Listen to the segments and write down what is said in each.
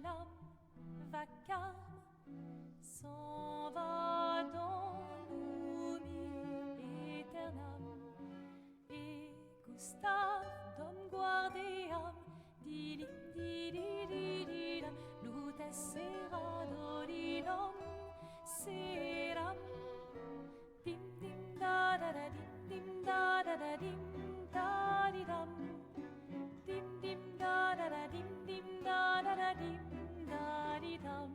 l'âme vacarme s'en va dans l'oubli éternam. Et Gustave dom guardiam dilim dididididam lutes seradodidam seram dim dim da da da dim da da da dim da di dam dim dim da da da dim da da da dim da di dam.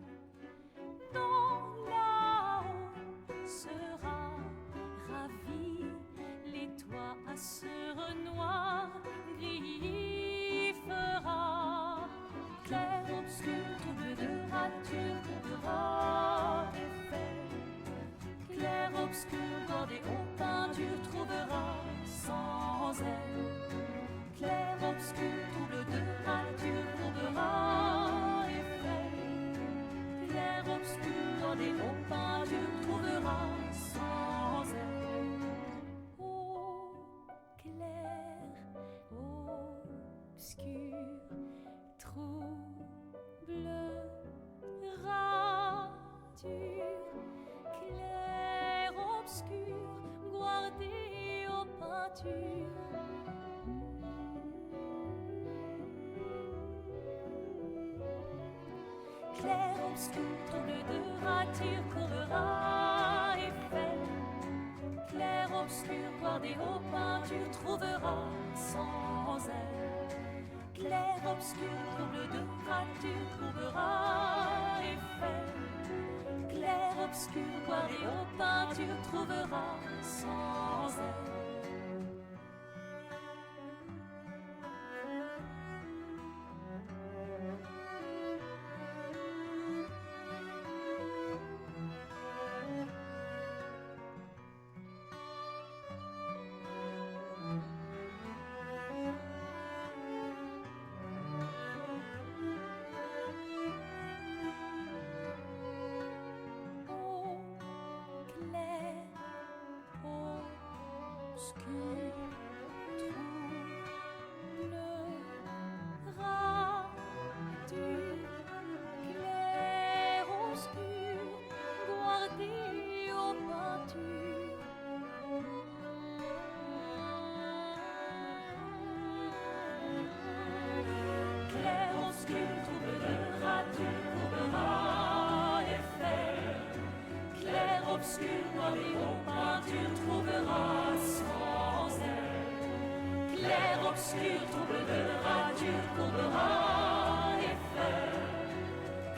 Dans là-haut sera ravi, les toits à sur noir gris fera. Clair, obscur, trouble de rature, trouvera effet. Clair, obscur, bordé aux peintures, trouvera sans elle. Clair, obscur, trouble de rature, trouvera effet. Clair, obscur, bordé aux peintures, trouvera sans elle. Ô clair, obscur, trouble, rature, clair, obscur, guardé aux peintures. Clair, obscur, trouble de rature, courera effet. Clair, obscur, guardé aux peintures, trouvera sans elle. Clair, obscur, trouble de rature, trouvera effet.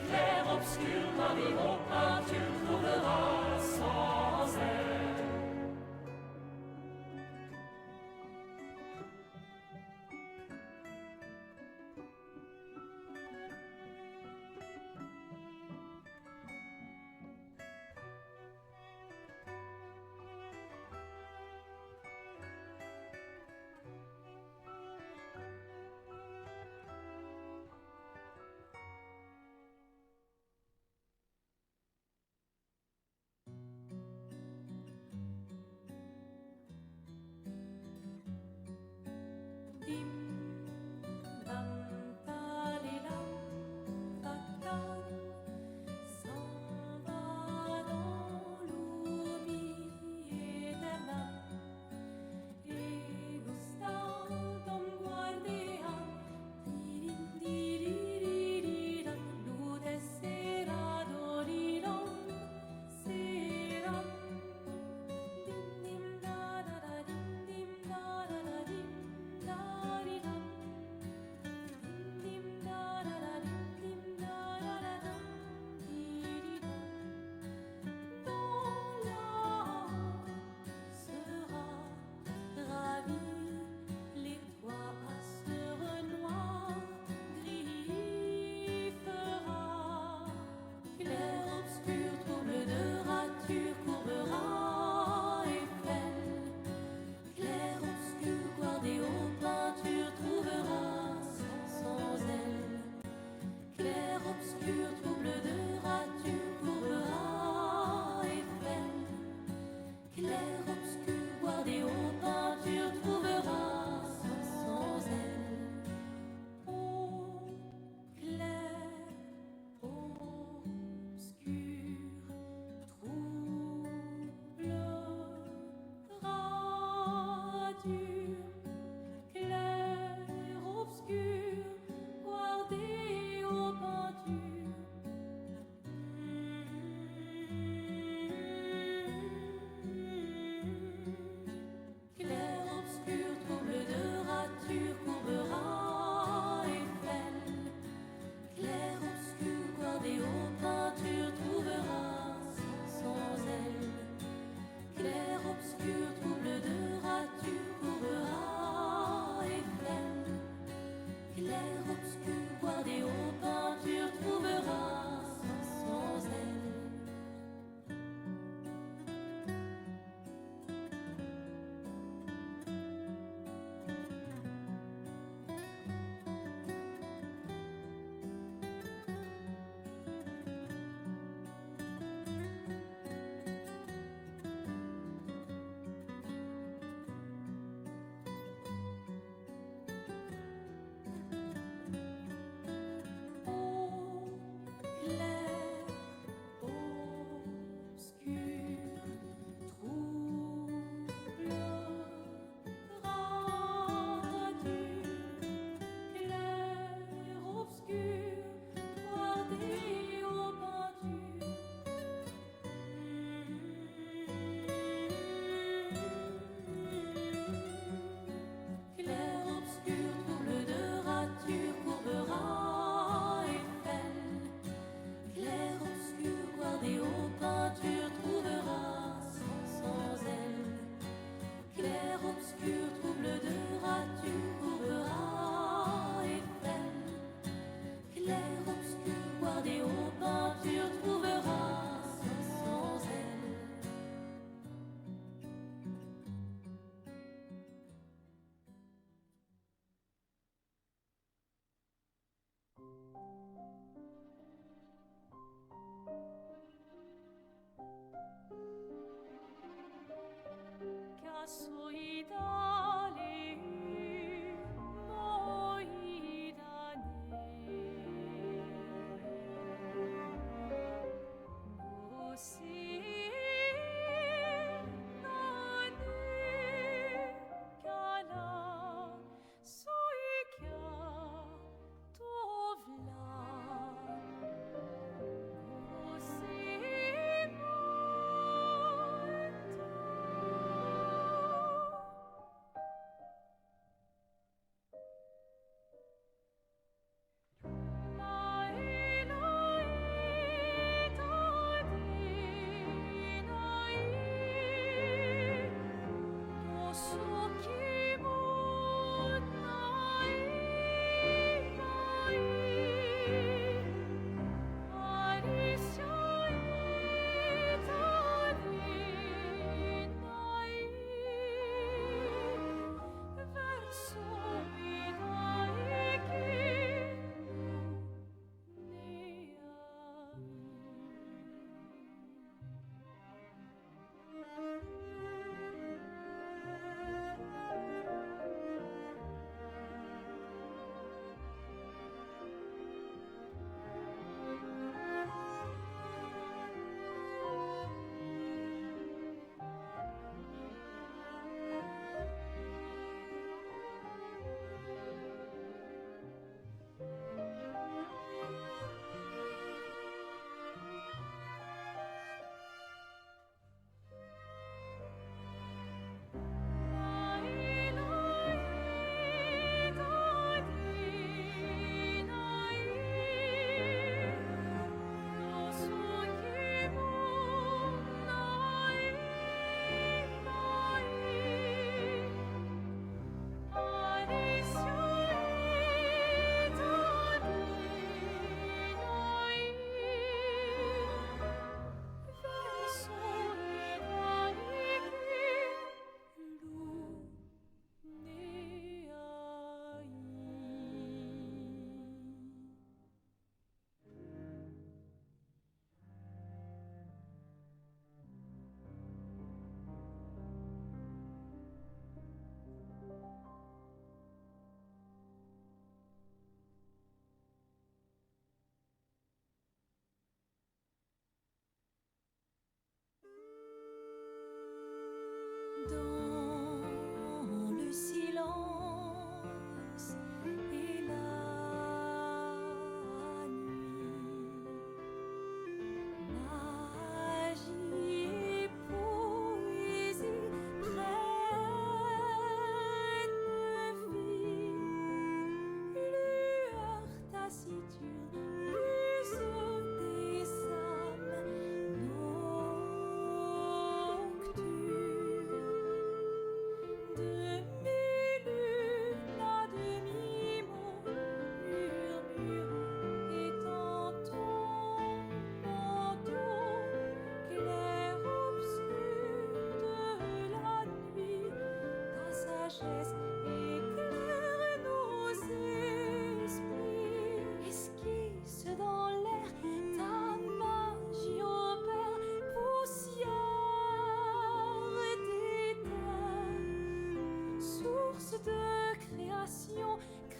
Clair, obscur, guardé aux peintures, trouvera sans elle.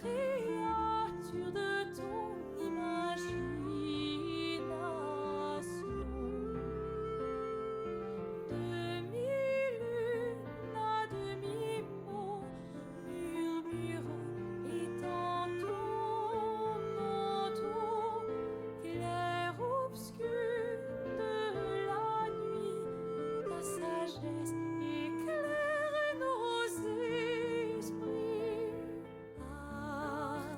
créature de ton imagination. Demi-lune à demi-mot, murmurant et ton manteau, clair-obscur de la nuit, ta sagesse éclaire nos esprits. Ah,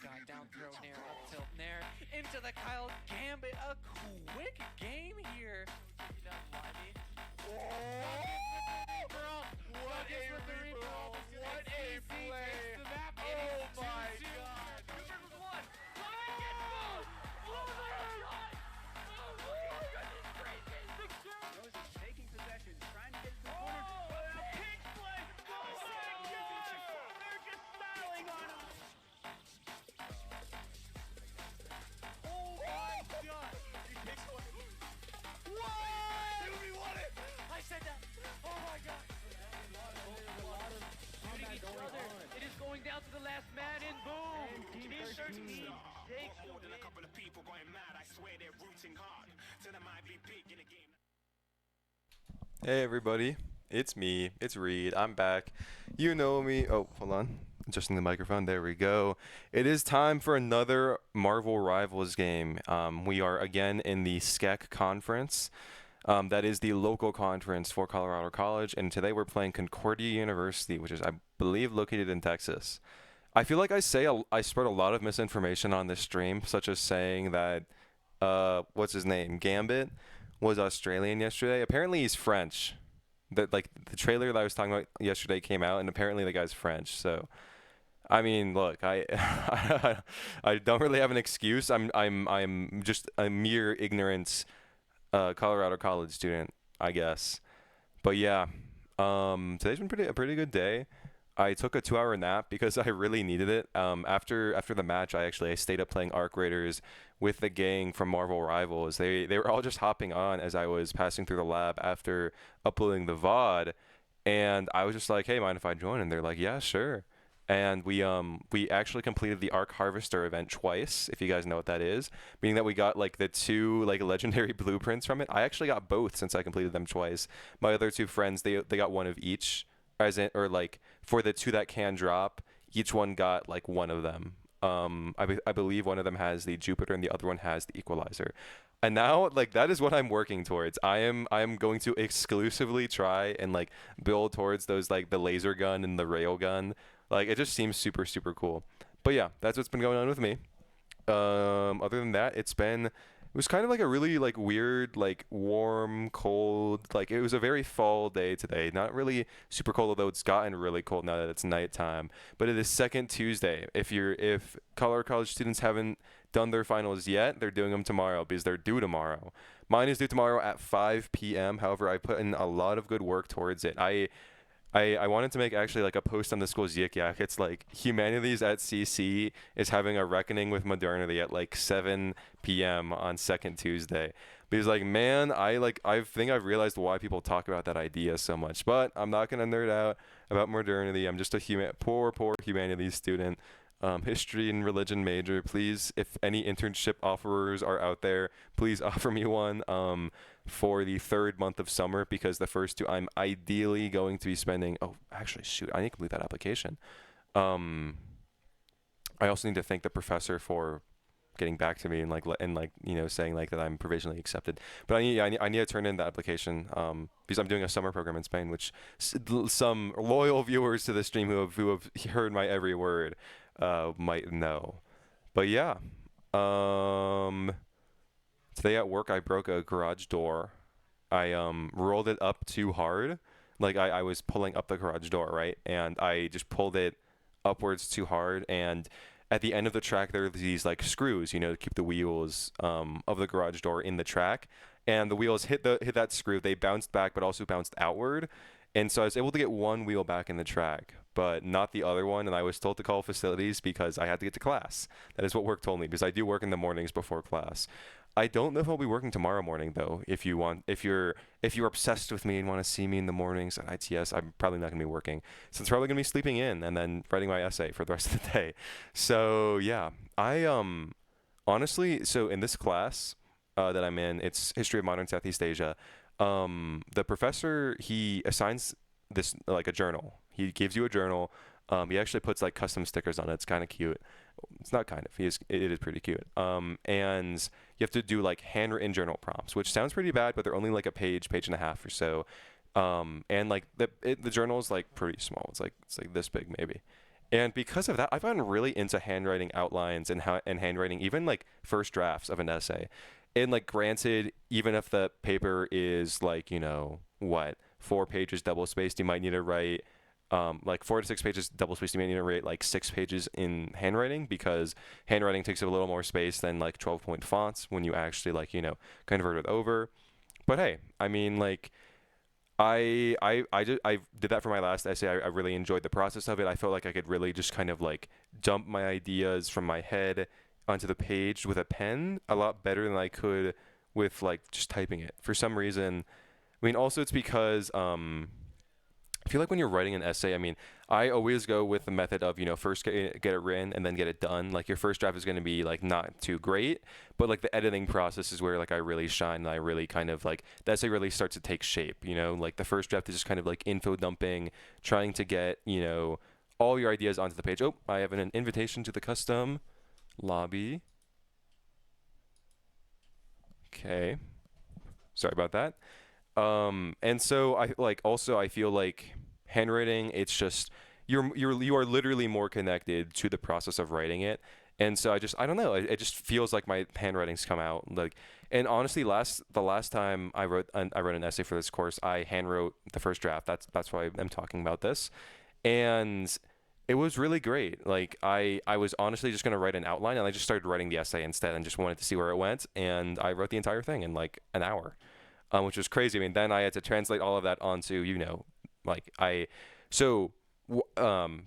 God, down throw, Nair, up tilt, Nair, into the Kyle Gambit. A quick game here. What a reroll! What a play! Oh my god! Rose is taking possession, trying to get to the corner. Oh, pick play! Oh my god! They're just styling on him! Oh my god! He picks one. What? Dude, he won it! I said that. Oh my god. Shooting each other. It is going down to the last man in. Boom. Team 13 takes the win. A couple of people going mad. I swear they're rooting hard. To the might be big in a game. Hey everybody, it's me, it's Reed, I'm back. You know me. Oh, hold on. Adjusting the microphone, there we go. It is time for another Marvel Rivals game. We are again in the SCAC conference. That is the local conference for Colorado College, and today we're playing Concordia University, which is, I believe, located in Texas. I feel like I spread a lot of misinformation on this stream, such as saying that, what's his name, Gambit, was Australian yesterday. Apparently he's French. The trailer that I was talking about yesterday came out, and apparently the guy's French. So, I mean, look, I I don't really have an excuse. I'm just a mere ignorant Colorado College student, I guess. But yeah, today's been a pretty good day. I took a 2-hour nap because I really needed it. After the match, I stayed up playing Arc Raiders with the gang from Marvel Rivals. They were all just hopping on as I was passing through the lab after uploading the VOD, and I was just like, "Hey, mind if I join?" And they're like, "Yeah, sure." And we actually completed the Arc Harvester event twice, if you guys know what that is, meaning that we got like the 2 like legendary blueprints from it. I actually got both since I completed them twice. My other 2 friends, they got one of each. For the 2 that can drop, each one got like one of them. I believe one of them has the Jupiter and the other one has the Equalizer. And now, like, that is what I'm working towards. I am going to exclusively try and like build towards those, like the laser gun and the rail gun. Like, it just seems super, super cool. But yeah, that's what's been going on with me. Other than that, it was kind of like a really like weird, like warm, cold, like it was a very fall day today. Not really super cold, although it's gotten really cold now that it's nighttime. But it is second Tuesday. If Colorado College students haven't done their finals yet, they're doing them tomorrow because they're due tomorrow. Mine is due tomorrow at 5 p.m. However, I put in a lot of good work towards it. I wanted to make actually like a post on the school's Yik Yak. It's like humanities at CC is having a reckoning with modernity at like 7 p.m. on second Tuesday. Because like, man, I think I've realized why people talk about that idea so much. But I'm not gonna nerd out about modernity. I'm just a poor humanities student. History and religion major. Please, if any internship offerers are out there, please offer me one. For the 3rd month of summer, because the first 2 I'm ideally going to be spending. Oh, actually, shoot, I need to complete that application. I also need to thank the professor for getting back to me and saying like that I'm provisionally accepted. But I need to turn in the application because I'm doing a summer program in Spain, which some loyal viewers to the stream who have heard my every word might know. But yeah. Today at work, I broke a garage door. I rolled it up too hard. Like I was pulling up the garage door, right? And I just pulled it upwards too hard. And at the end of the track, there are these like screws, to keep the wheels of the garage door in the track. And the wheels hit that screw. They bounced back, but also bounced outward. And so I was able to get one wheel back in the track, but not the other one. And I was told to call facilities because I had to get to class. That is what work told me, because I do work in the mornings before class. I don't know if I'll be working tomorrow morning though. If you're obsessed with me and want to see me in the mornings at ITS, I'm probably not gonna be working. So it's probably gonna be sleeping in and then writing my essay for the rest of the day. So yeah, I honestly, so in this class that I'm in, it's History of Modern Southeast Asia. The professor, he assigns this like a journal. He gives you a journal. He actually puts like custom stickers on it. It's kind of cute. It's not kind of. It is pretty cute. And you have to do like handwritten journal prompts, which sounds pretty bad, but they're only like a page and a half or so. And like the journal is like pretty small. It's like this big maybe. And because of that, I've gotten really into handwriting outlines and handwriting even like first drafts of an essay. And like granted, even if the paper is like, what, 4 pages double spaced, you might need to write like 4 to 6 pages double spaced, you might need to write like 6 pages in handwriting because handwriting takes up a little more space than like 12-point fonts when you actually like, convert it over. But hey, I mean, like, I did that for my last essay. I really enjoyed the process of it. I felt like I could really just kind of like dump my ideas from my head onto the page with a pen a lot better than I could with like just typing it. For some reason, I mean, also it's because I feel like when you're writing an essay, I mean, I always go with the method of, first get it written and then get it done. Like your first draft is going to be like not too great, but like the editing process is where like I really shine and I really kind of like the essay really starts to take shape, like the first draft is just kind of like info dumping, trying to get, all your ideas onto the page. Oh, I have an invitation to the custom lobby. Okay. Sorry about that. And so I feel like handwriting, it's just you are literally more connected to the process of writing it. And so I don't know, it just feels like my handwriting's come out like. And honestly, the last time I wrote an essay for this course, I handwrote the first draft. That's why I'm talking about this. And it was really great. Like I was honestly just going to write an outline and I just started writing the essay instead and just wanted to see where it went. And I wrote the entire thing in like an hour. Which was crazy. I mean, then I had to translate all of that onto,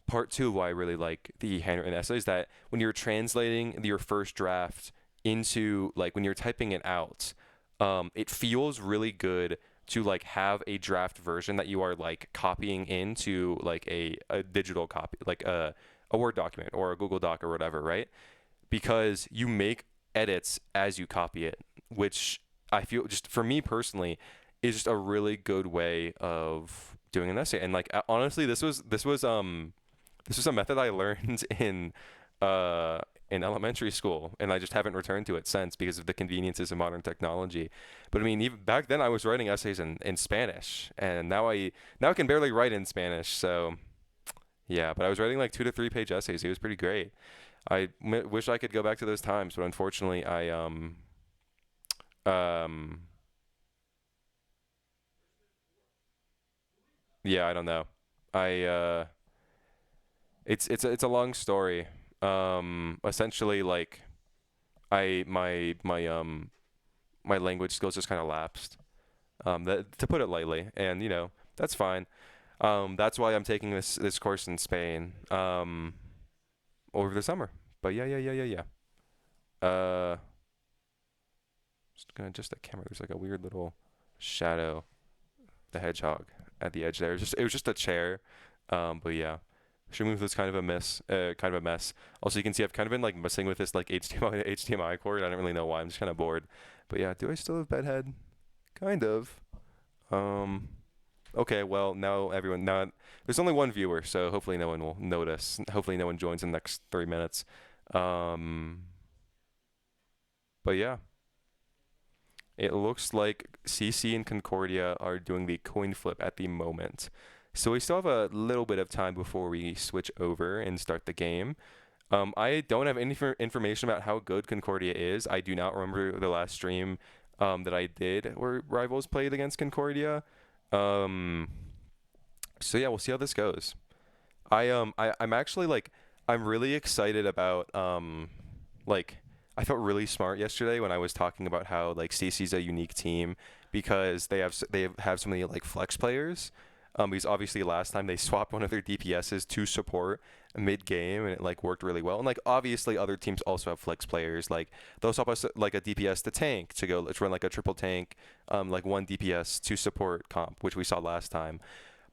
part two, why I really like the handwritten essays, that when you're translating your first draft into, like, when you're typing it out, it feels really good to, like, have a draft version that you are, like, copying into, like, a digital copy, like a Word document or a Google Doc or whatever, right? Because you make edits as you copy it, which I feel, just for me personally, is just a really good way of doing an essay. And like honestly, this was a method I learned in elementary school, and I just haven't returned to it since because of the conveniences of modern technology. But I mean, even back then I was writing essays in Spanish, and now I can barely write in Spanish. So yeah, but I was writing like 2 to 3 page essays. It was pretty great. I wish I could go back to those times, but unfortunately yeah, I don't know. I it's a long story. Essentially, like my language skills just kind of lapsed. That, to put it lightly, and that's fine. That's why I'm taking this course in Spain over the summer. But yeah. Just gonna adjust the camera. There's like a weird little shadow, the hedgehog at the edge there. It was just a chair. But yeah. Streaming was kind of a mess. Also, you can see I've kind of been like messing with this like HDMI to HDMI cord. I don't really know why. I'm just kind of bored. But yeah, do I still have bedhead? Kind of. Okay, well now there's only one viewer, so hopefully no one will notice. Hopefully no one joins in the next 3 minutes. But yeah. It looks like CC and Concordia are doing the coin flip at the moment. So we still have a little bit of time before we switch over and start the game. I don't have any information about how good Concordia is. I do not remember the last stream that I did where Rivals played against Concordia. So yeah, we'll see how this goes. I'm actually like, I'm really excited about like, I felt really smart yesterday when I was talking about how like CC's a unique team because they have so many like flex players. Because obviously last time they swapped one of their DPSs to support mid game and it like worked really well. And like obviously other teams also have flex players. Like they'll swap us like a DPS to tank to go. Let's run like a triple tank, like one DPS to support comp, which we saw last time.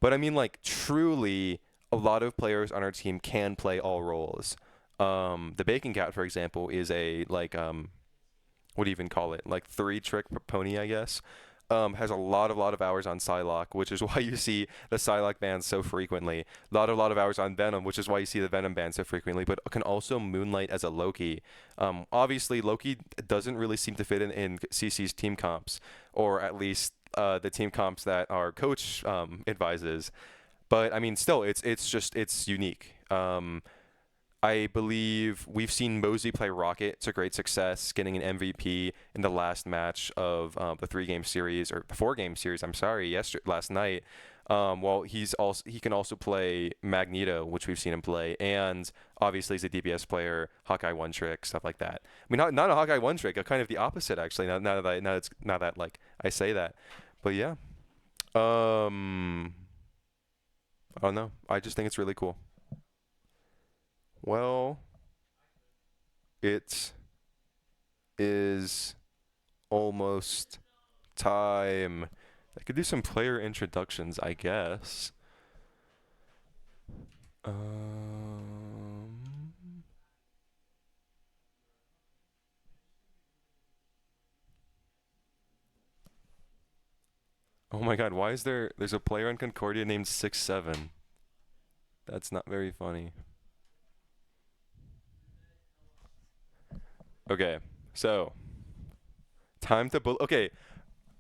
But I mean like truly a lot of players on our team can play all roles. The Bacon Cat, for example, is a like what do you even call it? Like 3-trick pony, I guess. Has a lot of hours on Psylocke, which is why you see the Psylocke bans so frequently. A lot of hours on Venom, which is why you see the Venom ban so frequently. But can also moonlight as a Loki. Obviously, Loki doesn't really seem to fit in CC's team comps, or at least the team comps that our coach advises. But I mean, still, it's unique. I believe we've seen Mosey play Rocket to great success, getting an MVP in the last match of the 3-game series, or the 4-game series. I'm sorry, last night. Well, he can also play Magneto, which we've seen him play, and obviously he's a DPS player, Hawkeye one trick, stuff like that. I mean, not a Hawkeye one trick, kind of the opposite actually. Now that like I say that, but yeah. I don't know. I just think it's really cool. Well, it is almost time. I could do some player introductions, I guess. Oh my god, why is there's a player on Concordia named 6'7"? That's not very funny. Okay, so time to okay,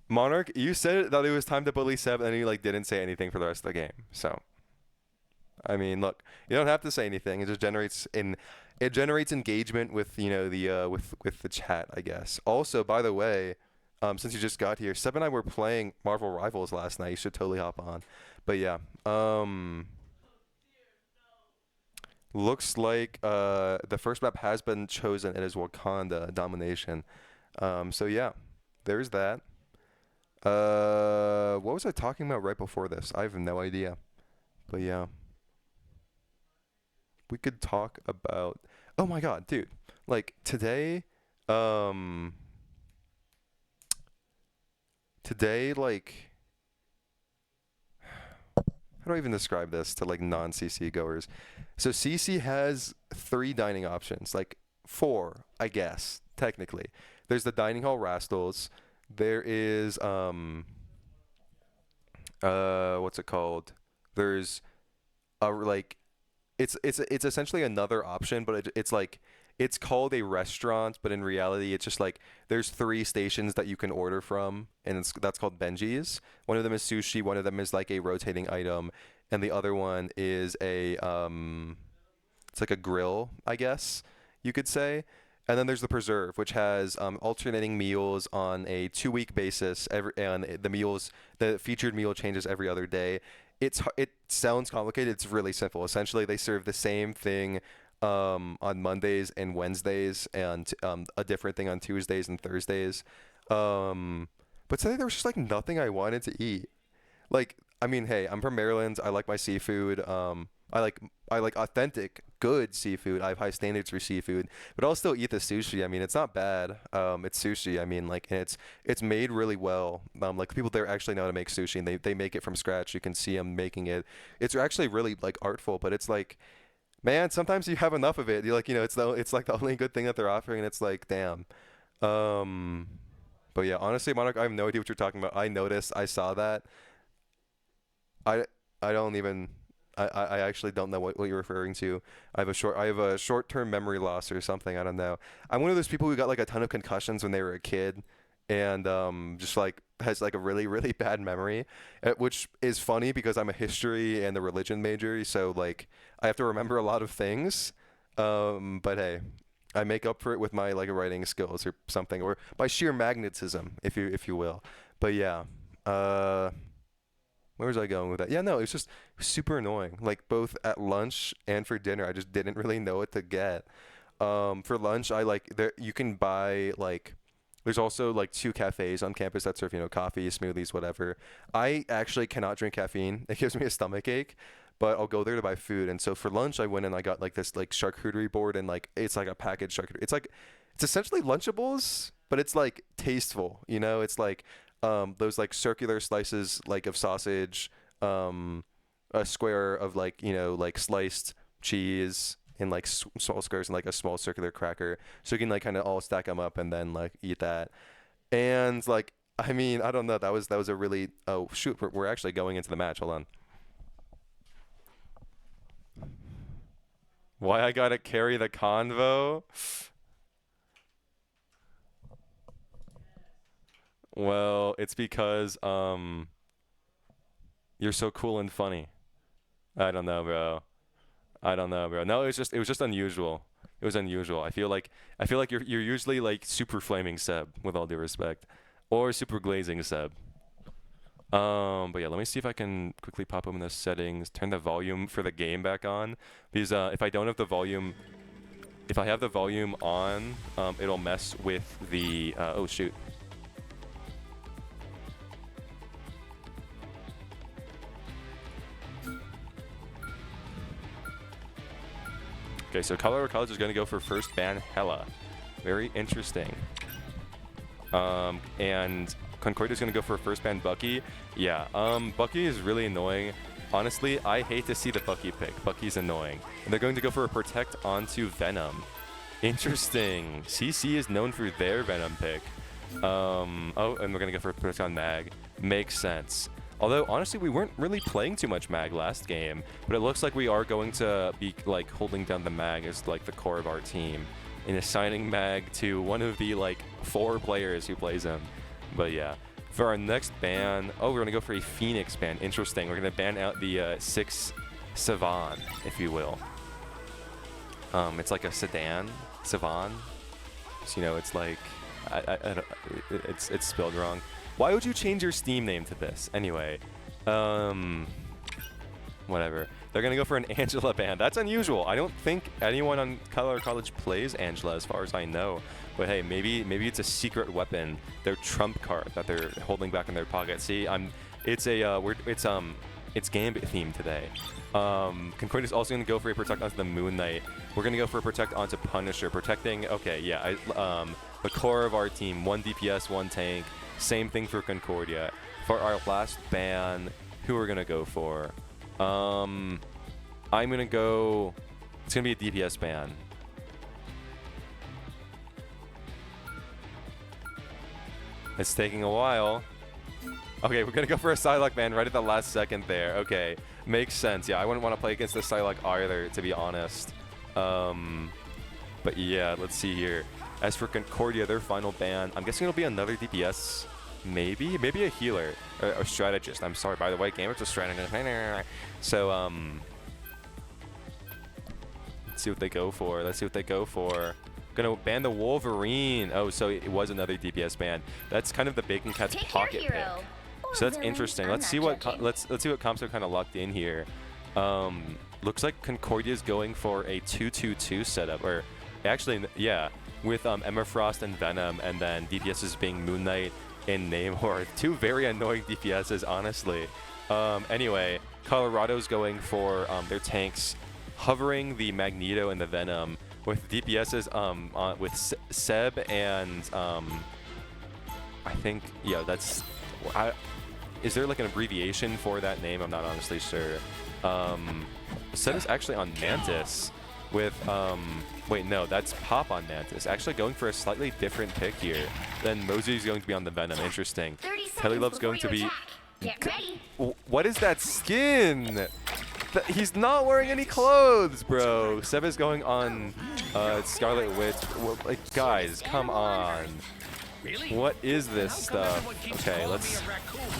Monarch, you said that it was time to bully Seb, and you like didn't say anything for the rest of the game. So, I mean, look, you don't have to say anything. It just generates engagement with the with the chat, I guess. Also, by the way, since you just got here, Seb and I were playing Marvel Rivals last night. You should totally hop on. But yeah, looks like the first map has been chosen. It is Wakanda Domination. So yeah, there's that. What was I talking about right before this? I have no idea. But yeah. We could talk about, oh my god, dude. Like today like, how do I even describe this to like non-CC goers? So CC has 3 dining options, like 4, I guess, technically. There's the dining hall Rastles. There is what's it called? There's a like it's essentially another option, but it's like it's called a restaurant, but in reality it's just like there's 3 stations that you can order from, and that's called Benji's. One of them is sushi, one of them is like a rotating item, and the other one is a it's like a grill, I guess you could say. And then there's the Preserve, which has alternating meals on a 2-week basis. And the featured meal changes every other day. It sounds complicated. It's really simple. Essentially, they serve the same thing on Mondays and Wednesdays, and a different thing on Tuesdays and Thursdays. But today there was just like nothing I wanted to eat. Like, I mean, hey, I'm from Maryland. I like my seafood. I like authentic, good seafood. I have high standards for seafood, but I'll still eat the sushi. I mean, it's not bad. It's sushi. I mean, like, and it's made really well. Like people there actually know how to make sushi, and they make it from scratch. You can see them making it. It's actually really like artful, but it's like, man, sometimes you have enough of it. You're like, it's like the only good thing that they're offering, and it's like, damn. But yeah, honestly, Monarch, I have no idea what you're talking about. I noticed. I saw that. I I don't even. I actually don't know what you're referring to. I have a short-term memory loss or something. I don't know. I'm one of those people who got like a ton of concussions when they were a kid, and just like has like a really really bad memory, which is funny because I'm a history and a religion major, so like I have to remember a lot of things. But hey, I make up for it with my like writing skills or something, or by sheer magnetism, if you will. But yeah. Where was I going with that? Yeah, no, it was just super annoying. Like both at lunch and for dinner, I just didn't really know what to get. For lunch, I like there you can buy like there's also like 2 cafes on campus that serve, coffee, smoothies, whatever. I actually cannot drink caffeine. It gives me a stomach ache, but I'll go there to buy food. And so for lunch, I went and I got like this like charcuterie board, and like it's like a packaged charcuterie. It's essentially Lunchables, but it's like tasteful, It's like those like circular slices like of sausage, a square of like like sliced cheese in like small squares, and like a small circular cracker, so you can like kind of all stack them up and then like eat that. And like, I mean, I don't know, that was a really, oh shoot, we're actually going into the match. Hold on. Why I gotta carry the convo? Well, it's because you're so cool and funny. I don't know, bro. I don't know, bro. No, it was just unusual. It was unusual. I feel like you're usually like super flaming Seb, with all due respect, or super glazing Seb. But yeah, let me see if I can quickly pop open the settings, turn the volume for the game back on, because if I don't have the volume, if I have the volume on, it'll mess with the oh shoot. Okay, so Colorado College is going to go for first ban Hella. Very interesting. And Concordia is going to go for first ban Bucky. Yeah, Bucky is really annoying. Honestly, I hate to see the Bucky pick. Bucky's annoying. And they're going to go for a Protect onto Venom. Interesting. CC is known for their Venom pick. Oh, and we're going to go for a Protect on Mag. Makes sense. Although, honestly, we weren't really playing too much Mag last game, but it looks like we are going to be, like, holding down the Mag as, like, the core of our team and assigning Mag to one of the, like, 4 players who plays him. But, yeah. For our next ban, oh, we're going to go for a Phoenix ban. Interesting. We're going to ban out the 6 Savan, if you will. It's like a sedan, Savan. So, you know, it's like, it's spelled wrong. Why would you change your Steam name to this? Anyway, whatever. They're going to go for an Angela ban. That's unusual. I don't think anyone on Colorado College plays Angela as far as I know. But hey, maybe it's a secret weapon, their trump card that they're holding back in their pocket. See, it's Gambit themed today. Concordia is also going to go for a Protect onto the Moon Knight. We're going to go for a Protect onto Punisher. Protecting, okay, yeah, the core of our team, 1 DPS, 1 tank. Same thing for Concordia. For our last ban, who we're going to go for? I'm going to go... It's going to be a DPS ban. It's taking a while. Okay, we're going to go for a Psylocke ban right at the last second there. Okay, makes sense. Yeah, I wouldn't want to play against the Psylocke either, to be honest. But yeah, let's see here. As for Concordia, their final ban, I'm guessing it'll be another DPS. Maybe a healer or strategist. I'm sorry, by the way, Gamer's a strategist. So let's see what they go for. Gonna ban the Wolverine. Oh, so it was another DPS ban. That's kind of the Bacon Cat's pocket pick. So that's interesting. Let's see what let's see what comps are kind of locked in here. Looks like Concordia is going for a 2-2-2 setup, or actually, yeah, with Emma Frost and Venom, and then DPSs being Moon Knight and Namor. 2 very annoying DPSs, honestly. Anyway, Colorado's going for their tanks, hovering the Magneto and the Venom, with DPSs with Seb and I think, yeah, that's... is there like an abbreviation for that name? I'm not honestly sure. Seb is actually on Mantis with... wait, no, that's Pop on Mantis. Actually going for a slightly different pick here. Then Mosey's going to be on the Venom. Interesting. Kelly Love's going to be... Get ready. What is that skin? He's not wearing any clothes, bro. Seb is going on Scarlet Witch. Like, guys, come on. What is this stuff? Okay,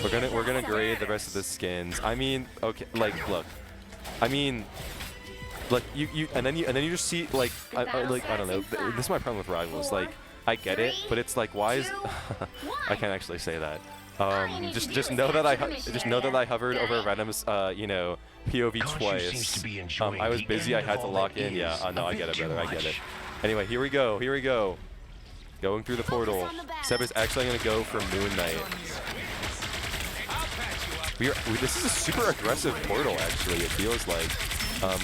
we're gonna grade the rest of the skins. I mean, okay, like, look. I mean, like and then you just see like I don't know. This is my problem with Rivals. Like, I get it, but it's like, why is I can't actually say that. Just know that I hovered over Venom's you know, POV twice. I was busy, I had to lock in. Yeah, no, I get it, brother, I get it. Anyway, here we go. Going through the portal. Seb is actually going to go for Moon Knight. This is a super aggressive portal, actually. It feels like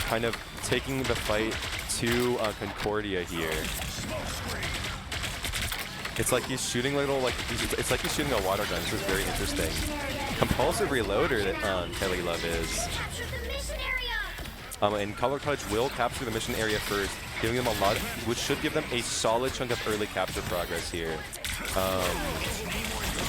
kind of taking the fight to Concordia here. It's like he's shooting it's like he's shooting a water gun. This is very interesting. Compulsive reloader that Kelly Love is. And Colorado College will capture the mission area first, giving them a lot, which should give them a solid chunk of early capture progress here.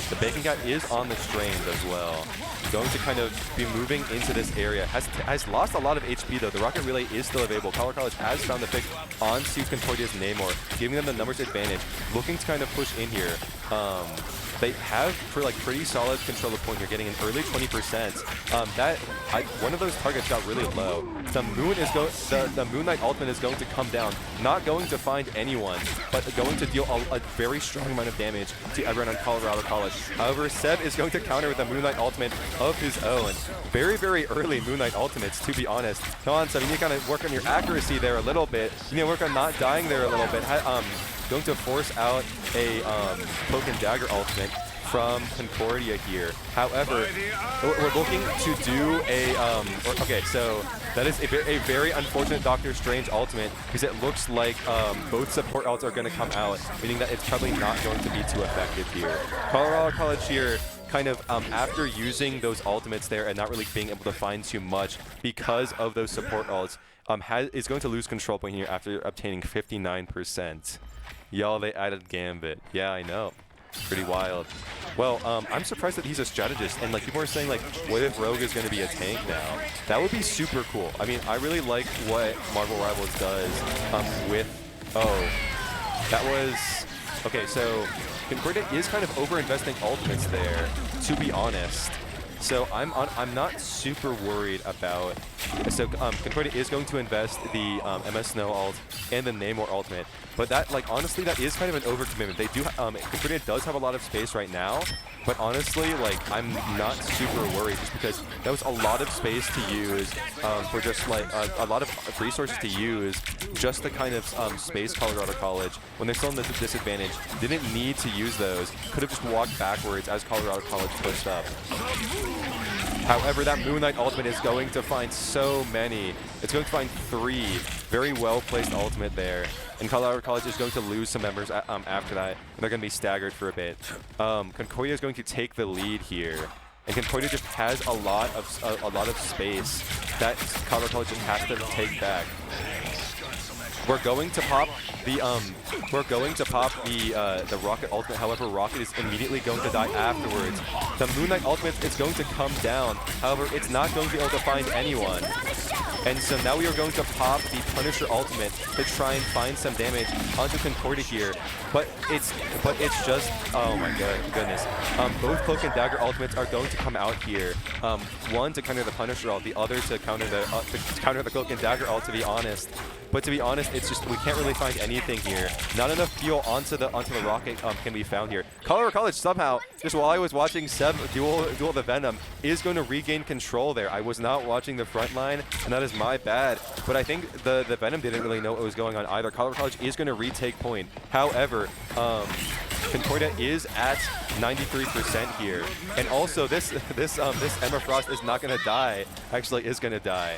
The Bacon Cat is on the strains as well. Going to kind of be moving into this area. Has lost a lot of HP though. The Rocket Relay is still available. Colorado College has found the pick onto Concordia's Namor, giving them the numbers advantage. Looking to kind of push in here. they have pretty solid control of point here, getting an early 20%. One of those targets got really low. The Moon Knight ultimate is going to come down, not going to find anyone, but going to deal a very strong amount of damage to everyone on Colorado College. However, Seb is going to counter with a Moon Knight ultimate of his own. Very, very early Moon Knight ultimates, to be honest. Come on, Seb, you need to kind of work on your accuracy there a little bit. You need to work on not dying there a little bit. Going to force out a Cloak and Dagger ultimate from Concordia here. However, we're looking to do a okay, so that is a very unfortunate Doctor Strange ultimate, because it looks like both support ults are going to come out, meaning that it's probably not going to be too effective here. Colorado College here, kind of after using those ultimates there and not really being able to find too much because of those support ults, is going to lose control point here after obtaining 59%. Y'all, they added Gambit. Yeah, I know. Pretty wild. Well, I'm surprised that he's a strategist, and like people are saying, like, what if Rogue is going to be a tank now? That would be super cool. I mean, I really like what Marvel Rivals does with. Oh, that was okay. So Concordia is kind of over-investing ultimates there, to be honest. So I'm not super worried about. So Concordia is going to invest the MS Snow ult and the Namor ultimate, but that, like, honestly, that is kind of an overcommitment. They do Concordia does have a lot of space right now, but honestly, like, I'm not super worried just because that was a lot of space to use for just like a lot of resources to use just to kind of space Colorado College when they're still in this disadvantage. Didn't need to use those. Could have just walked backwards as Colorado College pushed up. However, that Moon Knight ultimate is going to find so many. It's going to find 3 very well-placed ultimate there. And Colorado College is going to lose some members after that, and they're going to be staggered for a bit. Concordia is going to take the lead here. And Concordia just has a lot of space that Colorado College just has to take back. We're going to pop the Rocket ultimate. However, Rocket is immediately going to die afterwards. The Moon Knight ultimate is going to come down. However, it's not going to be able to find anyone. And so now we are going to pop the Punisher ultimate to try and find some damage onto Concordia here. But it's just, oh my goodness. Both Cloak and Dagger ultimates are going to come out here. One to counter the Punisher ult, the other to counter the Cloak and Dagger ult, to be honest. But to be honest, it's just we can't really find anything here. Not enough fuel onto the Rocket can be found here. Colorado College somehow, just while I was watching Seb duel the Venom, is going to regain control there. I was not watching the front line, and that is my bad. But I think the Venom didn't really know what was going on either. Colorado College is going to retake point. However, Concordia is at 93% here, and also this Emma Frost is not going to die. Actually, is going to die.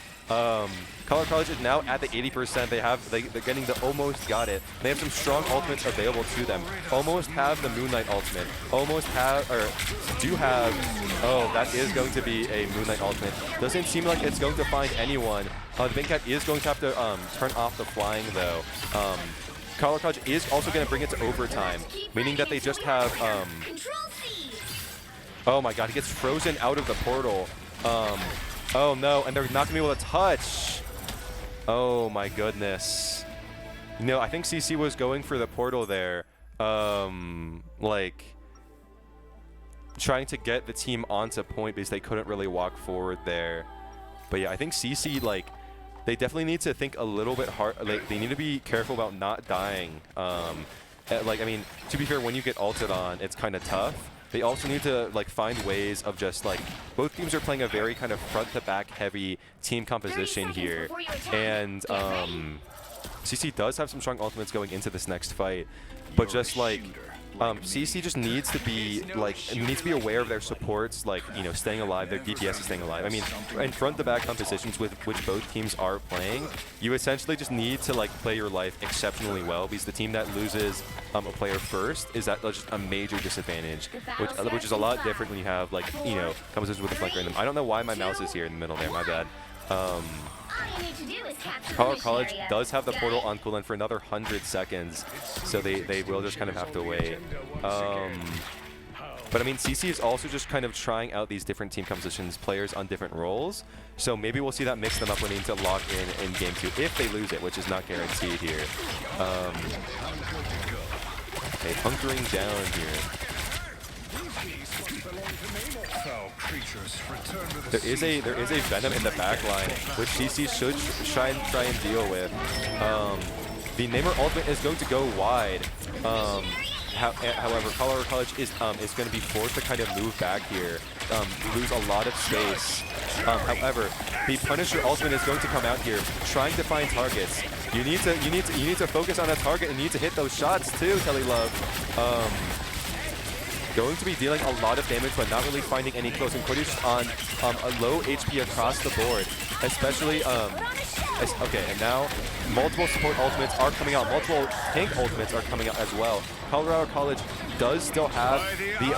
Colorado College is now at the 80%. They're getting the almost got it. They have some strong ultimates available to them. Almost have the Moon Knight ultimate. Almost have, or do have. Oh, that is going to be a Moon Knight ultimate. Doesn't seem like it's going to find anyone. The Big Cat is going to have to turn off the flying though. Colorado College is also going to bring it to overtime, meaning that they just have. Oh my God, he gets frozen out of the portal. Oh no, and they're not going to be able to touch. Oh my goodness. No, I think CC was going for the portal there. Like, trying to get the team onto point because they couldn't really walk forward there. But yeah, I think CC, like, they definitely need to think a little bit hard. Like, they need to be careful about not dying. Like, I mean, to be fair, when you get ulted on, it's kind of tough. They also need to, like, find ways of just, like, both teams are playing a very kind of front-to-back heavy team composition here. And CC does have some strong ultimates going into this next fight. But just, like, CC just needs to be, like, aware of their supports, like, you know, staying alive, their DPS is staying alive. I mean, in front-to-back compositions with which both teams are playing, you essentially just need to, like, play your life exceptionally well, because the team that loses a player first is at just a major disadvantage, which is a lot different when you have, like, you know, compositions with a flank random. I don't know why my mouse is here in the middle there, my bad. Colorado College does have the portal on cooldown for another 100 seconds, so they will just kind of have to wait. But I mean, CC is also just kind of trying out these different team compositions, players on different roles, so maybe we'll see that mix them up when they need to lock in game 2 if they lose it, which is not guaranteed here. Okay, hunkering down here. There is a Venom in the back line, which CC should try and deal with. The Namor ultimate is going to go wide. However, Colorado College is going to be forced to kind of move back here, lose a lot of space. However, the Punisher ultimate is going to come out here, trying to find targets. You need to focus on a target and you need to hit those shots too, Telly Love. Going to be dealing a lot of damage, but not really finding any kills. And Concordia's on a low HP across the board, especially. Okay, and now multiple support ultimates are coming out. Multiple tank ultimates are coming out as well. Colorado College does still have the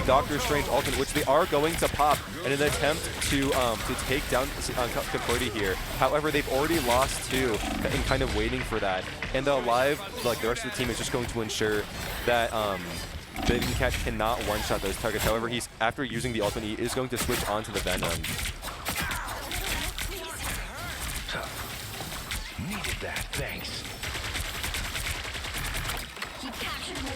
Doctor Strange ultimate, which they are going to pop in an attempt to take down Concordia here. However, they've already lost 2 and kind of waiting for that. And the Alive, like the rest of the team, is just going to ensure that Bacon Cat cannot one-shot those targets. However, after using the ultimate, he is going to switch onto the Venom. Needed that, thanks.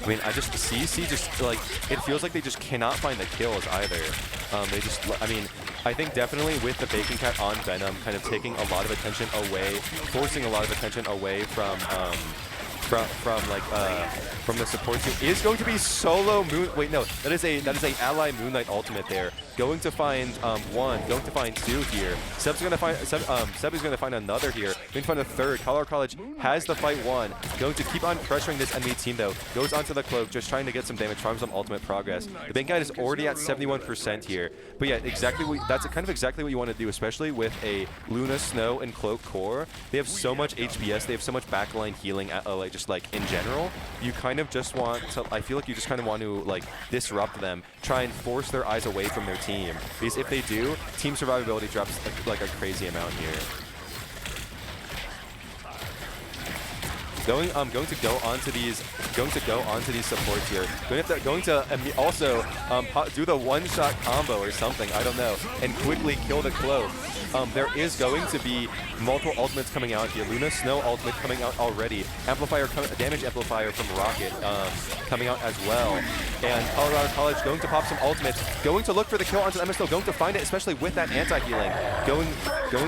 I mean, CC just, like, it feels like they just cannot find the kills either. I think definitely with the Bacon Cat on Venom, kind of taking a lot of attention away, forcing a lot of attention away from the support team, is going to be solo Moon. Wait, no, that is a ally Moon Knight ultimate there. Going to find 1, going to find 2 here. Seb is going to find another here. Going to find a third. Colorado College has the fight won. Going to keep on pressuring this enemy team though. Goes onto the cloak, just trying to get some damage, farm some ultimate progress. The Bacon Cat is already at 71% here. But yeah, that's kind of exactly what you want to do, especially with a Luna, Snow, and Cloak core. They have so much HPS. They have so much backline healing, just like in general. You kind of just want to, I feel like you just kind of want to like disrupt them, try and force their eyes away from their team. Because if they do, team survivability drops like a crazy amount here. Going to go onto these supports here. Going to also do the one-shot combo or something, I don't know, and quickly kill the cloak. There is going to be multiple ultimates coming out here. Luna Snow ultimate coming out already. Damage amplifier from Rocket coming out as well. And Colorado College going to pop some ultimates. Going to look for the kill onto the MSO. Going to find it, especially with that anti-healing. Going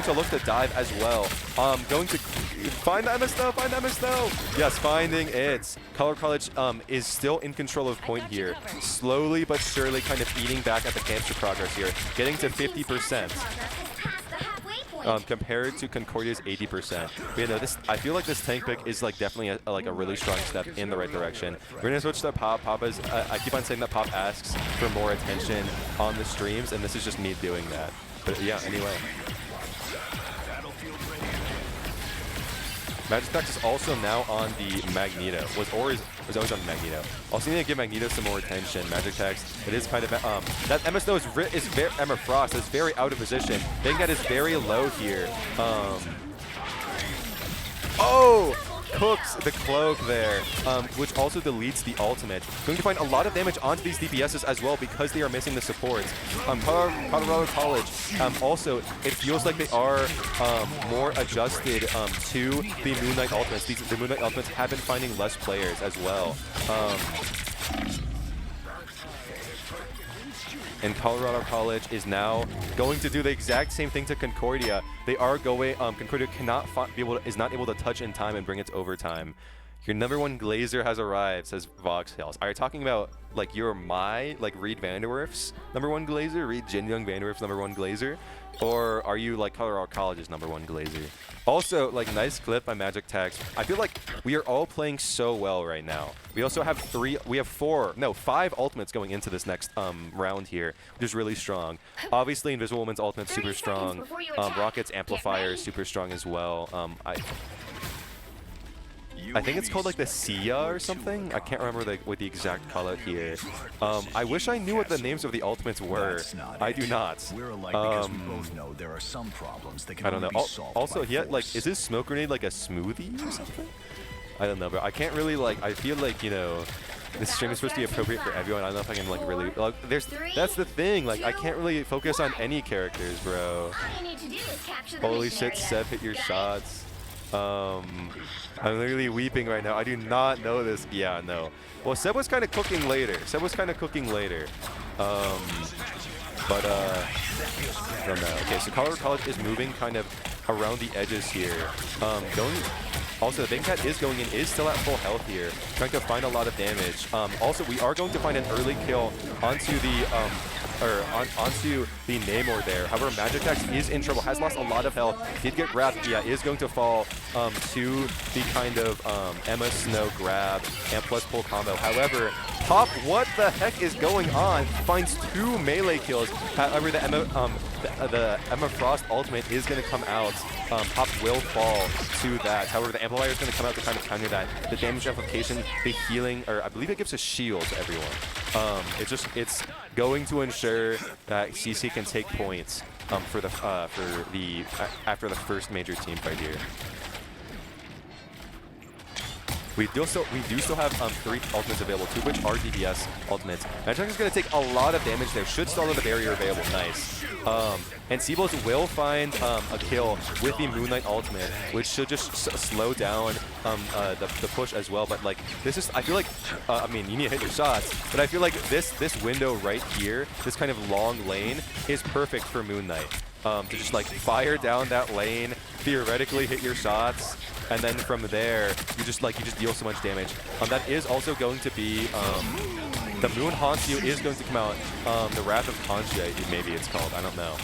to look to dive as well. Going to find the MSO. Find the MSO. Yes, finding it. Colorado College is still in control of point here. Slowly but surely kind of eating back at the cancer progress here. Getting to 50%. Compared to Concordia's 80%. But you know, I feel like this tank pick is like definitely a really strong step in the right direction. We're gonna switch to Pop. Pop is I keep on saying that Pop asks for more attention on the streams, and this is just me doing that. But yeah, anyway. Magitex is also now on the Magneto. Was always on Magneto. Also need to give Magneto some more attention. Magitex, it is kind of that Emma Snow is very Emma Frost is very out of position. Bacon Cat is very low here. Oh! Cooks the cloak there, which also deletes the ultimate. Going to find a lot of damage onto these DPSs as well because they are missing the supports. Colorado College, also, it feels like they are more adjusted to the Moon Knight ultimates. The Moon Knight ultimates have been finding less players as well. And Colorado College is now going to do the exact same thing to Concordia. They are going. Concordia is not able to touch in time and bring it to overtime. Your #1 Glazer has arrived, says Voxtails. Are you talking about like Reed Vanderwerf's #1 Glazer, Reed Jin Young Vanderwerf's #1 Glazer, or are you like Colorado College's #1 Glazer? Also, like, nice clip by Magic Tax. I feel like we are all playing so well right now. We also have 5 ultimates going into this next round here, which is really strong. Obviously, Invisible Woman's ultimate super strong. Rocket's amplifier is super strong as well. I think it's called like the Sia or something. I can't remember what the exact color here. I wish I knew what the names of the ultimates were. I do not. I don't know. Also, he had like, is his smoke grenade like a smoothie or something? I don't know, but I can't really like. I feel like, you know, this stream is supposed to be appropriate for everyone. I don't know if I can like really. Like, that's the thing. Like, I can't really focus on any characters, bro. Holy shit, Seb hit your shots. I'm literally weeping right now. I do not know this. Yeah, no. Well, Seb was kind of cooking later. I don't know. Okay, so Colorado College is moving kind of around the edges here. Also, the Big Cat is going in, is still at full health here, trying to find a lot of damage. Also, we are going to find an early kill onto the Namor there. However, Magic Axe is in trouble, has lost a lot of health, did get grabbed. Yeah, is going to fall to the kind of Emma Snow grab and plus pull combo. However, Pop, what the heck is going on? Finds 2 melee kills. However, the Emma Frost ultimate is going to come out. Pop will fall to that. However, the Amplifier is going to come out to kind of counter that. The damage application, the healing, or I believe it gives a shield to everyone. It's going to ensure that CC can take points after the first major team fight here. We do still have 3 ultimates available, 2 of which are DPS ultimates. Magic is going to take a lot of damage there. Should still have the barrier available. Nice. And Seabolt will find a kill with the Moonlight ultimate, which should just slow down the push as well. But like this is, I feel like, I mean, you need to hit your shots, but I feel like this window right here, this kind of long lane, is perfect for Moon Knight. To just like fire down that lane, theoretically hit your shots, and then from there you just deal so much damage. That is also going to be the Moon Haunts You is going to come out. The Wrath of Concordia, maybe it's called. I don't know.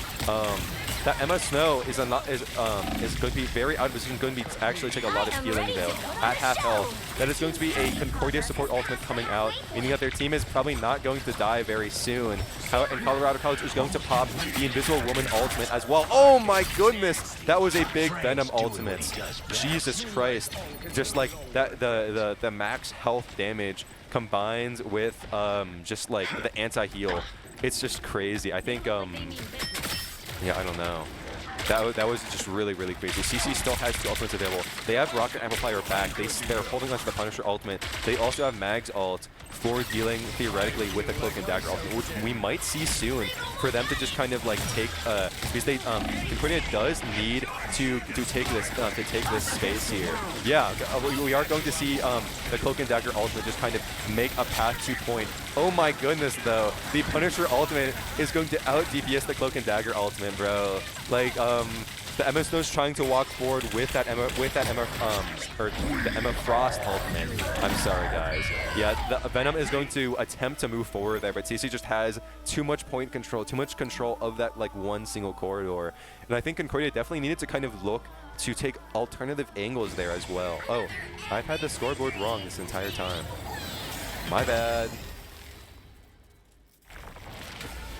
That Emma Snow is going to be very out of position. Going to be actually take a lot of healing though at half health. That is going to be a Concordia support ultimate coming out, meaning that their team is probably not going to die very soon. And Colorado College is going to pop the Invisible Woman ultimate as well. Oh my goodness, that was a big Venom ultimate. Jesus Christ, just like that, the max health damage combines with just like the anti-heal. It's just crazy. I think yeah, I don't know. That was just really, really crazy. CC still has 2 ultimates available. They have Rocket Amplifier back. They're holding on to the Punisher ultimate. They also have Mag's ult for dealing theoretically with the Cloak and Dagger ultimate, which we might see soon for them to just kind of like take because they Concordia does need to take this space here. Yeah, we are going to see the Cloak and Dagger ultimate just kind of make a path to point. Oh my goodness, though, the Punisher ultimate is going to out DPS the Cloak and Dagger ultimate, bro. Like the Emma Snow's trying to walk forward with the Emma Frost ultimate. I'm sorry, guys. Yeah, the Venom is going to attempt to move forward there, but CC just has too much point control, too much control of that like one single corridor. And I think Concordia definitely needed to kind of look to take alternative angles there as well. Oh, I've had the scoreboard wrong this entire time. My bad.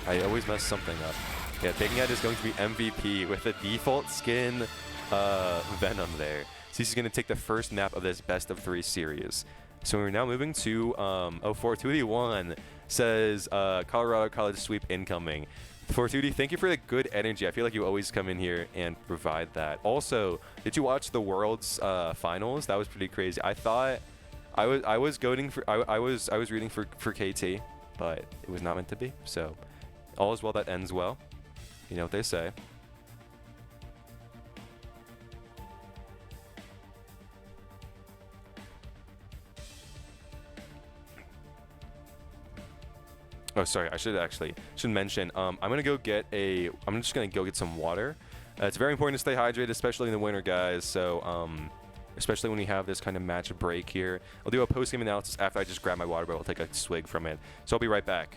I always mess something up. Yeah, Big Cat is going to be MVP with the default skin Venom there. CC's going to take the first map of this best of 3 series. So we're now moving to 4-2-1 says Colorado College sweep incoming. 4-2D, thank you for the good energy. I feel like you always come in here and provide that. Also, did you watch the Worlds finals? That was pretty crazy. I thought I was rooting for KT, but it was not meant to be. So all is well that ends well. You know what they say. Oh, sorry. I should mention. I'm just gonna go get some water. It's very important to stay hydrated, especially in the winter, guys. So, especially when we have this kind of match break here. I'll do a post-game analysis after I just grab my water, but I'll take a swig from it. So I'll be right back.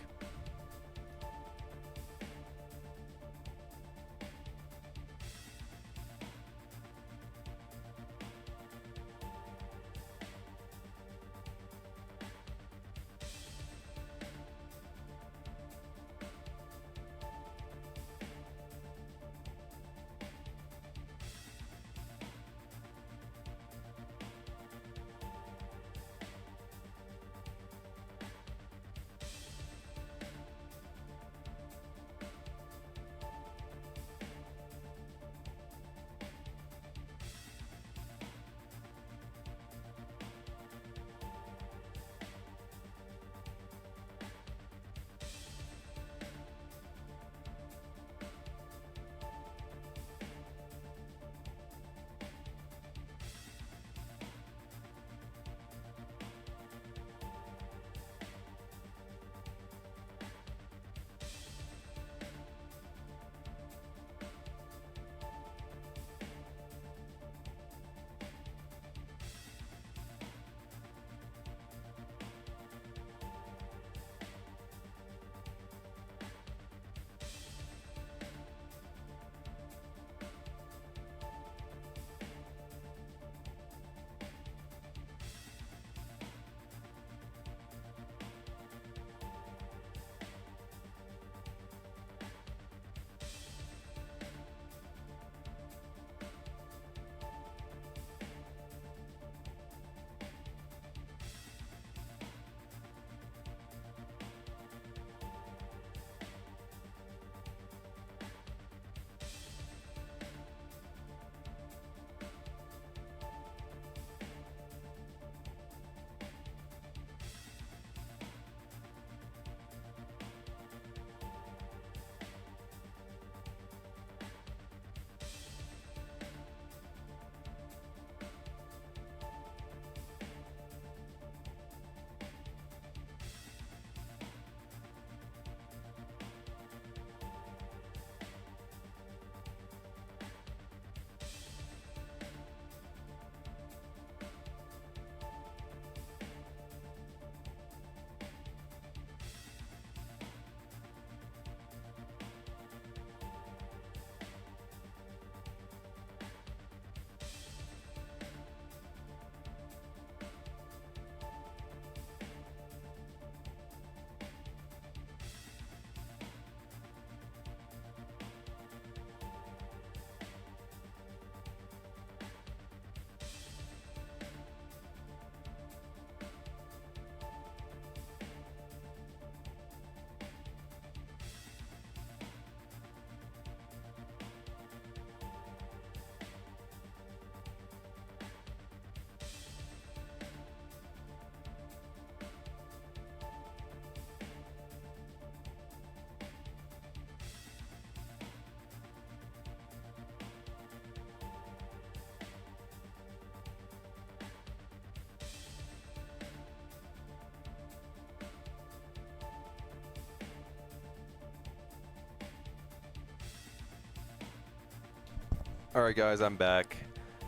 Alright guys, I'm back.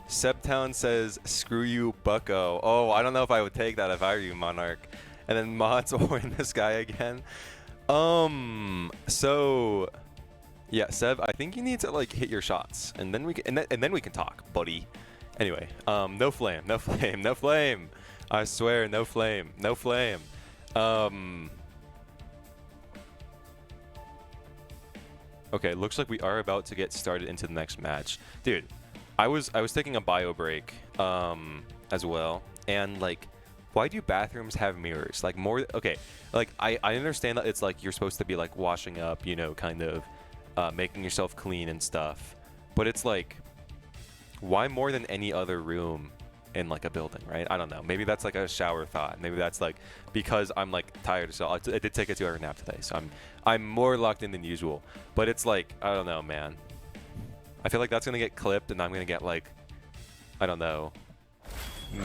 Septown says, screw you, bucko. Oh, I don't know if I would take that if I were you, Monarch. And then Mods in the sky again. So yeah, Seb, I think you need to like hit your shots, and then we can, and then we can talk, buddy. Anyway, no flame, no flame, no flame. I swear, no flame, no flame. Okay, looks like we are about to get started into the next match. Dude, I was taking a bio break as well, and like, why do bathrooms have mirrors? Like more, okay, like I understand that it's like you're supposed to be like washing up, you know, kind of making yourself clean and stuff, but it's like, why more than any other room in like a building, right? I don't know. Maybe that's like a shower thought. Maybe that's like because I'm like tired. So I did take a 2-hour nap today, so I'm more locked in than usual. But it's like, I don't know, man. I feel like that's gonna get clipped, and I'm gonna get like, I don't know,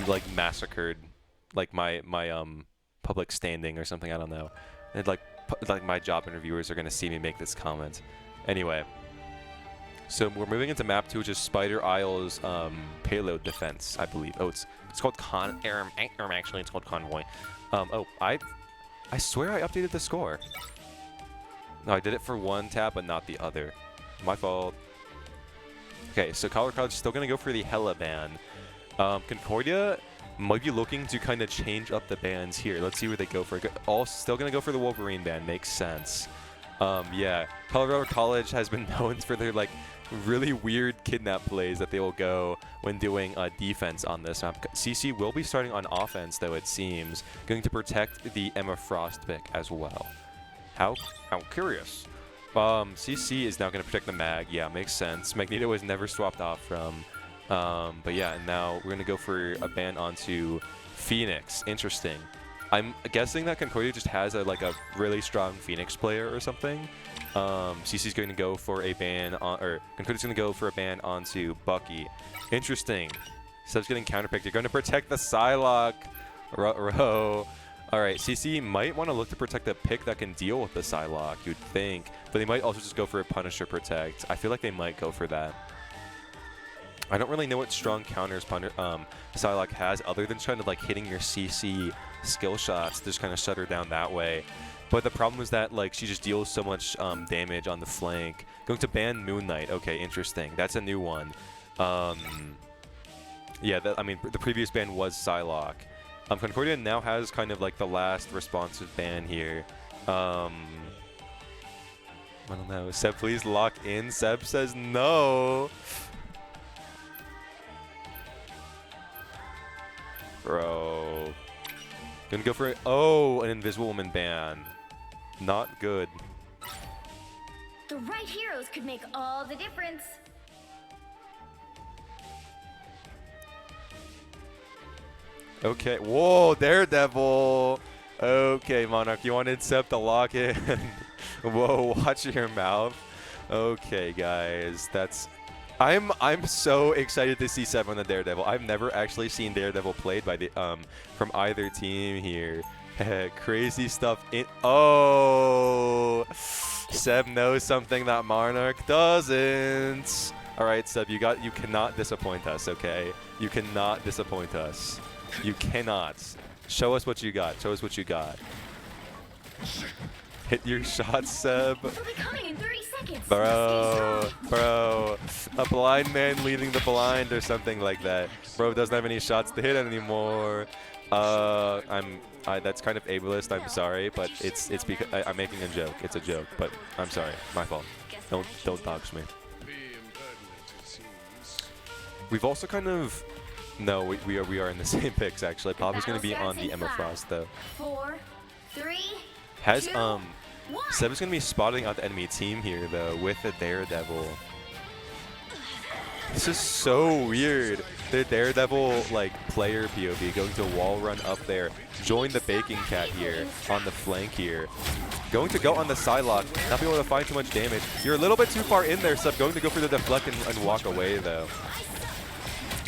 like massacred, like my public standing or something. I don't know. And like my job interviewers are gonna see me make this comment. Anyway. So we're moving into map 2, which is Spider Isle's payload defense, I believe. Oh, it's called actually it's called Convoy. Oh, I swear I updated the score. No, I did it for one tab, but not the other. My fault. Okay, so Colorado College is still gonna go for the Hella ban. Concordia might be looking to kind of change up the bans here. Let's see where they go for. All still gonna go for the Wolverine ban. Makes sense. Yeah, Colorado College has been known for their like really weird kidnap plays that they will go when doing defense on this map. CC will be starting on offense, though, it seems, going to protect the Emma Frost pick as well. How curious. CC is now going to protect the mag. Yeah, makes sense. Magneto was never swapped off from. But yeah, and now we're going to go for a ban onto Phoenix. Interesting. I'm guessing that Concordia just has a really strong Phoenix player or something. CC's going to go for a ban on, or Concordia's going to go for a ban onto Bucky. Interesting. Seb's getting counterpicked. You're going to protect the Psylocke. Row. Alright, CC might want to look to protect a pick that can deal with the Psylocke, you'd think. But they might also just go for a Punisher Protect. I feel like they might go for that. I don't really know what strong counters Psylocke has other than kind of like hitting your CC skill shots to just kind of shut her down that way. But the problem is that like she just deals so much damage on the flank. Going to ban Moon Knight. Okay, interesting. That's a new one. Yeah, I mean, the previous ban was Psylocke. Concordia now has kind of like the last responsive ban here. I don't know. Seb, please lock in. Seb says no. Bro. Gonna go for it. Oh, an Invisible Woman ban. Not good. The right heroes could make all the difference. Okay. Whoa, Daredevil. Okay, Monarch, you wanted Seb to lock in. Whoa, watch your mouth. Okay, guys, that's. I'm so excited to see Seb on the Daredevil. I've never actually seen Daredevil played by the from either team here. Crazy stuff in. Oh, Seb knows something that Monarch doesn't. All right, Seb, you cannot disappoint us. Okay, you cannot disappoint us. You cannot. Show us what you got. Show us what you got. Hit your shots, Seb. They'll be coming in 30 seconds. Bro, a blind man leading the blind or something like that. Bro doesn't have any shots to hit anymore. That's kind of ableist. I'm sorry, but it's because I'm making a joke. It's a joke, but I'm sorry. My fault. Don't dox me. We've also kind of. No, we are in the same picks actually. Pop is going to be on the Emma Frost though. 4, 3, Has 2, Seb is going to be spotting out the enemy team here though with the Daredevil. This is so weird. The Daredevil like player POV going to wall run up there. Join the Baking Cat here on the flank here. Going to go on the Psylocke. Not be able to find too much damage. You're a little bit too far in there, Seb. Going to go for the deflect and walk away though.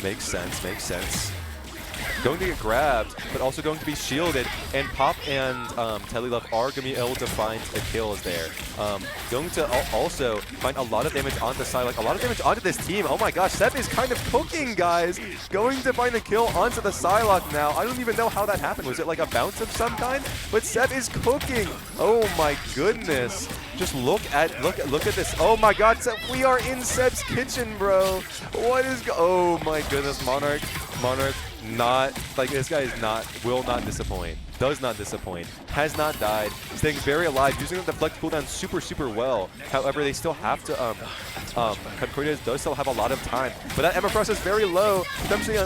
Makes sense, makes sense. going to get grabbed, but also going to be shielded. And Pop and Telelove are going to be able to find the kills there. Going to also find a lot of damage on the side, like a lot of damage onto this team. Oh my gosh, Seb is kind of cooking, guys. Going to find a kill onto the Psylocke now. I don't even know how that happened. Was it like a bounce of some kind? But Seb is cooking. Oh my goodness. Just look at this. Oh my god, Seb, we are in Seb's kitchen, bro. What is oh my goodness, Monarch, not like this guy is will not disappoint. Does not disappoint. Has not died. Staying very alive, using the deflect cooldown super well. However, they still have to Concordia does still have a lot of time. But that Emma Frost is very low. Potentially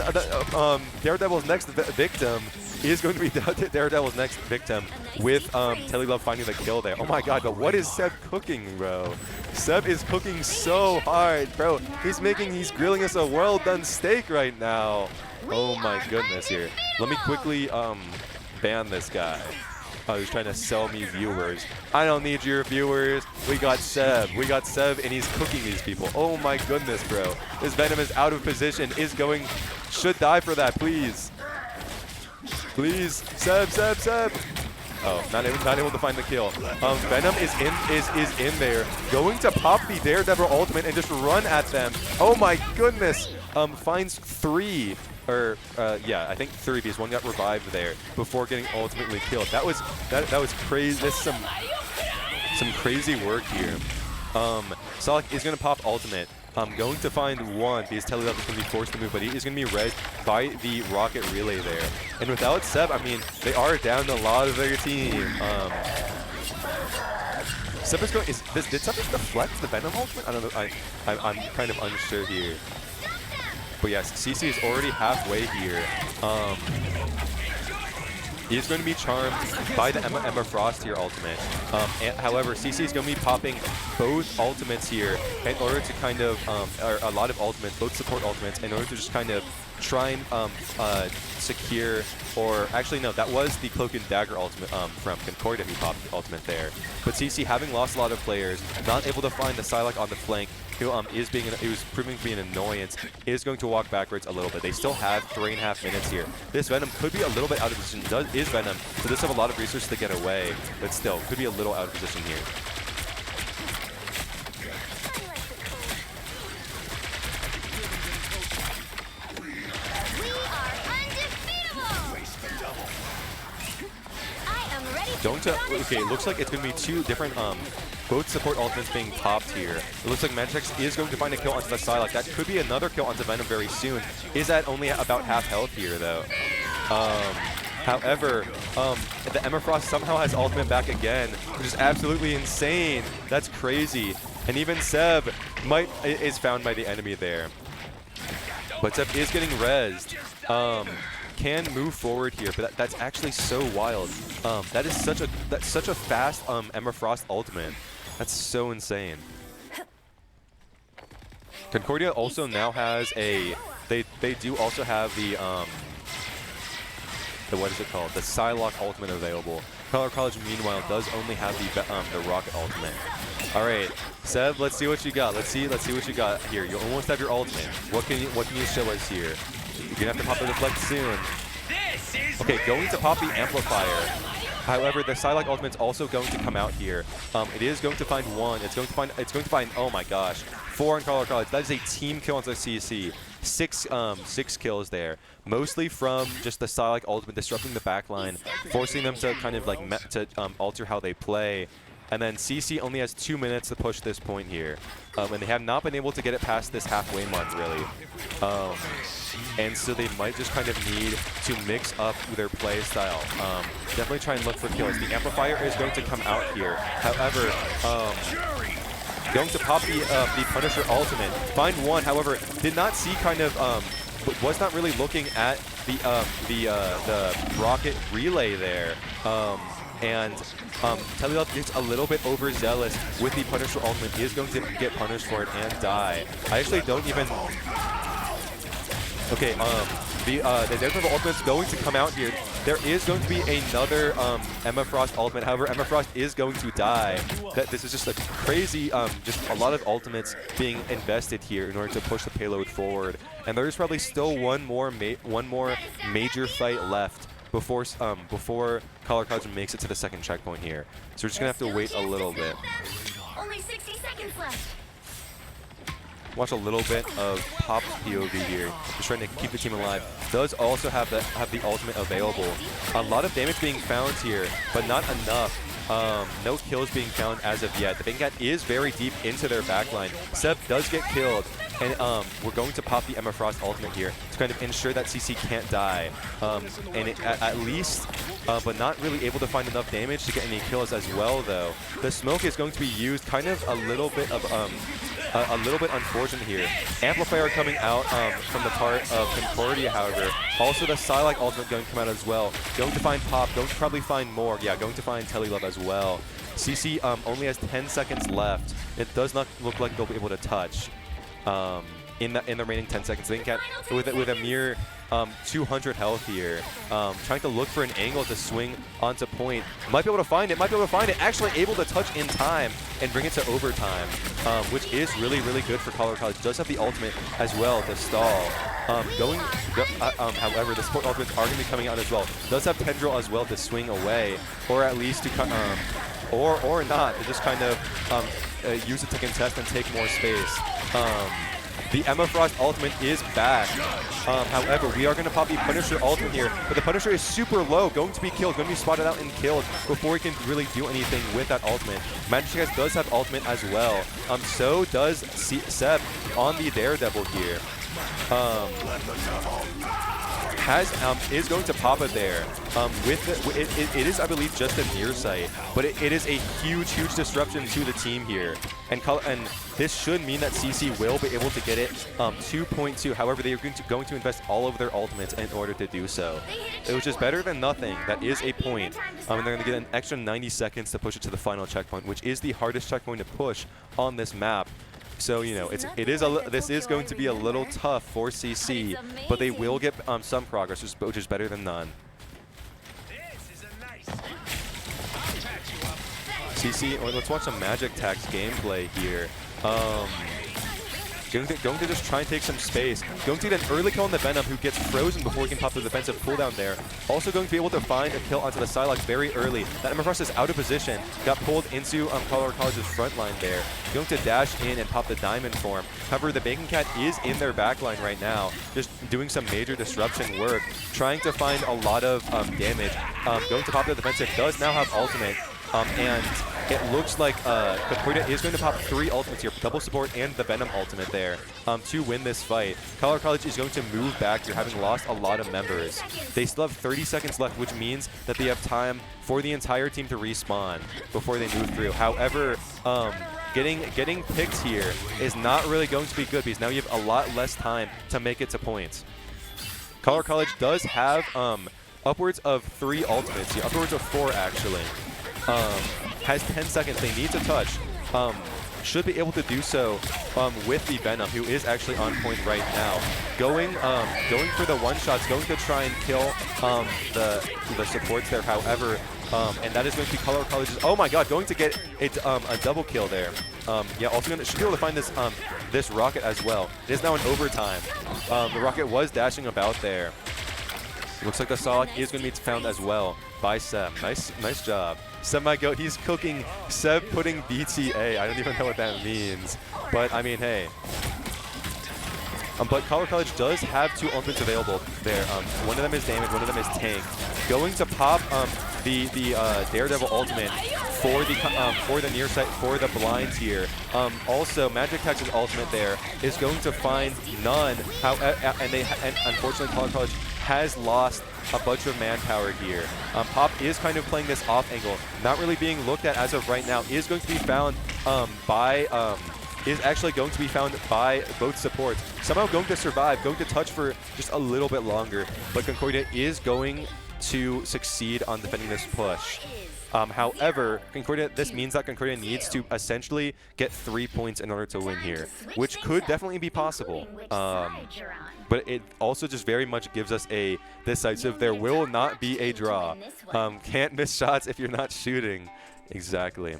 Daredevil's next victim is going to be Daredevil's next victim with Telelove finding the kill there. Oh my god, but what is Seb cooking, bro? Seb is cooking so hard, bro. He's grilling us a well-done steak right now. Oh my goodness here. Let me quickly ban this guy. Oh, he's trying to sell me viewers. I don't need your viewers. We got Seb, and he's cooking these people. Oh my goodness, bro. This Venom is out of position, should die for that, please. Please, Seb. Oh, not able to find the kill. Venom is in there, going to pop the Daredevil ultimate and just run at them. Oh my goodness. Finds 3. Or yeah, I think 3 because one got revived there before getting ultimately killed. That was crazy. This is some crazy work here. Psylocke is gonna pop ultimate. Going to find 1 because Telelove is gonna be forced to move, but he is gonna be rezzed by the rocket relay there. And without Seb, I mean, they are down a lot of their team. Seb is going. Did Seb just deflect the Venom ultimate? I don't know. I'm kind of unsure here. But yes, CC is already halfway here. He is going to be charmed by the Emma Frost here ultimate. However, CC is going to be popping both ultimates here in order to kind of, or a lot of ultimates, both support ultimates, in order to just kind of try and secure, or actually no, that was the Cloak and Dagger ultimate from Concordia who popped the ultimate there. But CC, having lost a lot of players, not able to find the Psylocke on the flank, who was proving to be an annoyance, is going to walk backwards a little bit. They still have 3.5 minutes here. This Venom could be a little bit out of position. Is Venom, so does have a lot of resources to get away, but still could be a little out of position here. Okay, it looks like it's going to be 2 different both support ultimates being popped here. It looks like Magitex is going to find a kill onto the Psylocke. That could be another kill onto Venom very soon. Is at only about half health here though. However, the Emma Frost somehow has ultimate back again, which is absolutely insane. That's crazy. And even Seb is found by the enemy there. But Seb is getting rezzed. Can move forward here, but that's actually so wild. That's such a fast Emma Frost ultimate. That's so insane. Concordia also now has a they do also have the what is it called? The Psylocke ultimate available. Color College meanwhile does only have the Rocket ultimate. All right, Seb, let's see what you got. Let's see what you got here. You almost have your ultimate. What can you show us here? You're gonna have to pop the deflect soon. Okay, going to pop the amplifier. However, the Psylocke ultimate is also going to come out here. It is going to find 1. It's going to find. Oh my gosh, 4 on Color College. That is a team kill on the CC. 6 kills there, mostly from just the Psylocke ultimate disrupting the backline, forcing them to kind of like alter how they play. And then CC only has 2 minutes to push this point here. And they have not been able to get it past this halfway mark, really. And so they might just kind of need to mix up their play style. Definitely try and look for kills. The amplifier is going to come out here. However, going to pop the Punisher ultimate. Find 1, however, did not see kind of, was not really looking at the rocket relay there. And Telelove gets a little bit overzealous with the Punisher ultimate. He is going to get punished for it and die. I actually don't even... Okay, the Daredevil ultimate is going to come out here. There is going to be another Emma Frost ultimate. However, Emma Frost is going to die. This is just a crazy, just a lot of ultimates being invested here in order to push the payload forward. And there's probably still one more major fight left before Color College makes it to the second checkpoint here. So we're just gonna have to wait a little bit. Only 60 seconds left. Watch a little bit of Pop's POV here, just trying to keep the team alive. Does also have the ultimate available. A lot of damage being found here, but not enough. No kills being found as of yet. The Bang Cat is very deep into their backline. Seb does get killed, and we're going to pop the Emma Frost ultimate here to kind of ensure that CC can't die. And at least, but not really able to find enough damage to get any kills as well, though. The smoke is going to be used kind of a little bit unfortunate here. Amplifier coming out from the part of Concordia, however. Also the Psylocke ultimate going to come out as well. Going to find Pop, going to probably find more. Yeah, going to find Telelove as well. CC only has 10 seconds left. It does not look like they'll be able to touch in the remaining 10 seconds. Bang Cat with a mere 200 health here, trying to look for an angle to swing onto point. Might be able to find it, actually able to touch in time and bring it to overtime, which is really, really good for Colorado College. Does have the ultimate as well to stall. However, the support ultimates are going to be coming out as well. Does have Tendril as well to swing away, or at least to or not, to just kind of use it to contest and take more space. The Emma Frost ultimate is back. However, we are going to pop the Punisher ultimate here, but the Punisher is super low, going to be killed, going to be spotted out and killed before he can really do anything with that ultimate. Magic does have ultimate as well. So does Seb on the Daredevil here. Is going to pop it there. It is, I believe, just a near sight, but it is a huge disruption to the team here. And this should mean that CC will be able to get it 2.2. However, they are going to invest all of their ultimates in order to do so, which is better than nothing. That is a point. And they're going to get an extra 90 seconds to push it to the final checkpoint, which is the hardest checkpoint to push on this map. So, you know, this is going to be a little tough for CC, but they will get some progress, which is better than none. CC, let's watch some Magic Tax gameplay here. Going to just try and take some space. Going to get an early kill on the Venom, who gets frozen before he can pop the defensive cooldown there. Also going to be able to find a kill onto the Psylocke very early. That Emma Frost is out of position. Got pulled into Colorado College's front line there. Going to dash in and pop the Diamond form. However, the Bacon Cat is in their backline right now, just doing some major disruption work, trying to find a lot of damage. Going to pop the defensive, does now have ultimate. And it looks like Concordia is going to pop 3 ultimates here, double support and the Venom ultimate there, to win this fight. Colorado College is going to move back here, having lost a lot of members. They still have 30 seconds left, which means that they have time for the entire team to respawn before they move through. However, getting picked here is not really going to be good, because now you have a lot less time to make it to points. Colorado College does have upwards of 3 ultimates here, upwards of 4 actually. Has 10 seconds. They need to touch. Should be able to do so with the Venom, who is actually on point right now. Going for the one-shots, going to try and kill the supports there, however, and that is going to be Colorado College's. Oh my god, going to get a double kill there. Yeah, also should be able to find this Rocket as well. It is now in overtime. The Rocket was dashing about there. Looks like the Psylocke is going to be found as well by Seb. Nice job. Seb, my goat, he's cooking Seb pudding BTA. I don't even know what that means. But, I mean, hey. But Colorado College does have 2 ultimates available there. One of them is damage, one of them is tank. Going to pop the Daredevil ultimate for the near sight, for the blinds here. Also, Magic Tex's ultimate there is going to find none. And unfortunately, Colorado College has lost a bunch of manpower here. Pop is kind of playing this off angle, not really being looked at as of right now. Is going to be found is actually going to be found by both supports. Somehow going to survive, going to touch for just a little bit longer, but Concordia is going to succeed on defending this push. However, this means that Concordia needs to essentially get 3 points in order to win here, which could definitely be possible. But it also just very much gives us a decisive, there will not be a draw. Can't miss shots if you're not shooting. Exactly.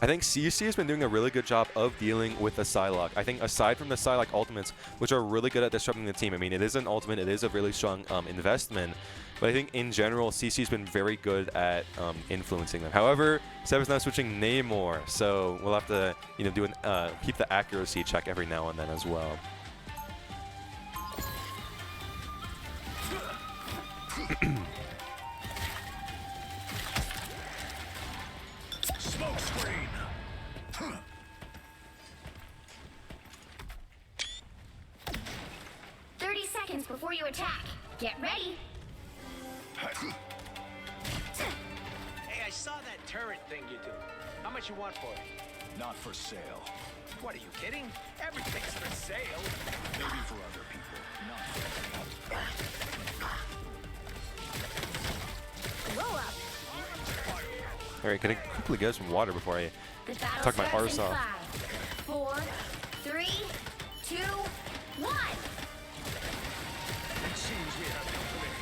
I think CC has been doing a really good job of dealing with the Psylocke. I think aside from the Psylocke ultimates, which are really good at disrupting the team, I mean, it is an ultimate, it is a really strong investment, but I think in general, CC's been very good at influencing them. However, Seb is now switching Namor, so we'll have to, you know, do keep the accuracy check every now and then as well. Smoke screen. 30 seconds before you attack. Get ready. Hey, I saw that turret thing you do. How much you want for it? Not for sale. What, are you kidding? Everything's for sale. Maybe for other people, not for me. Roll up. All right, can I quickly get some water before I The battle talk my starts arse in off? 5, 4, 3, 2, 1. It seems we have company.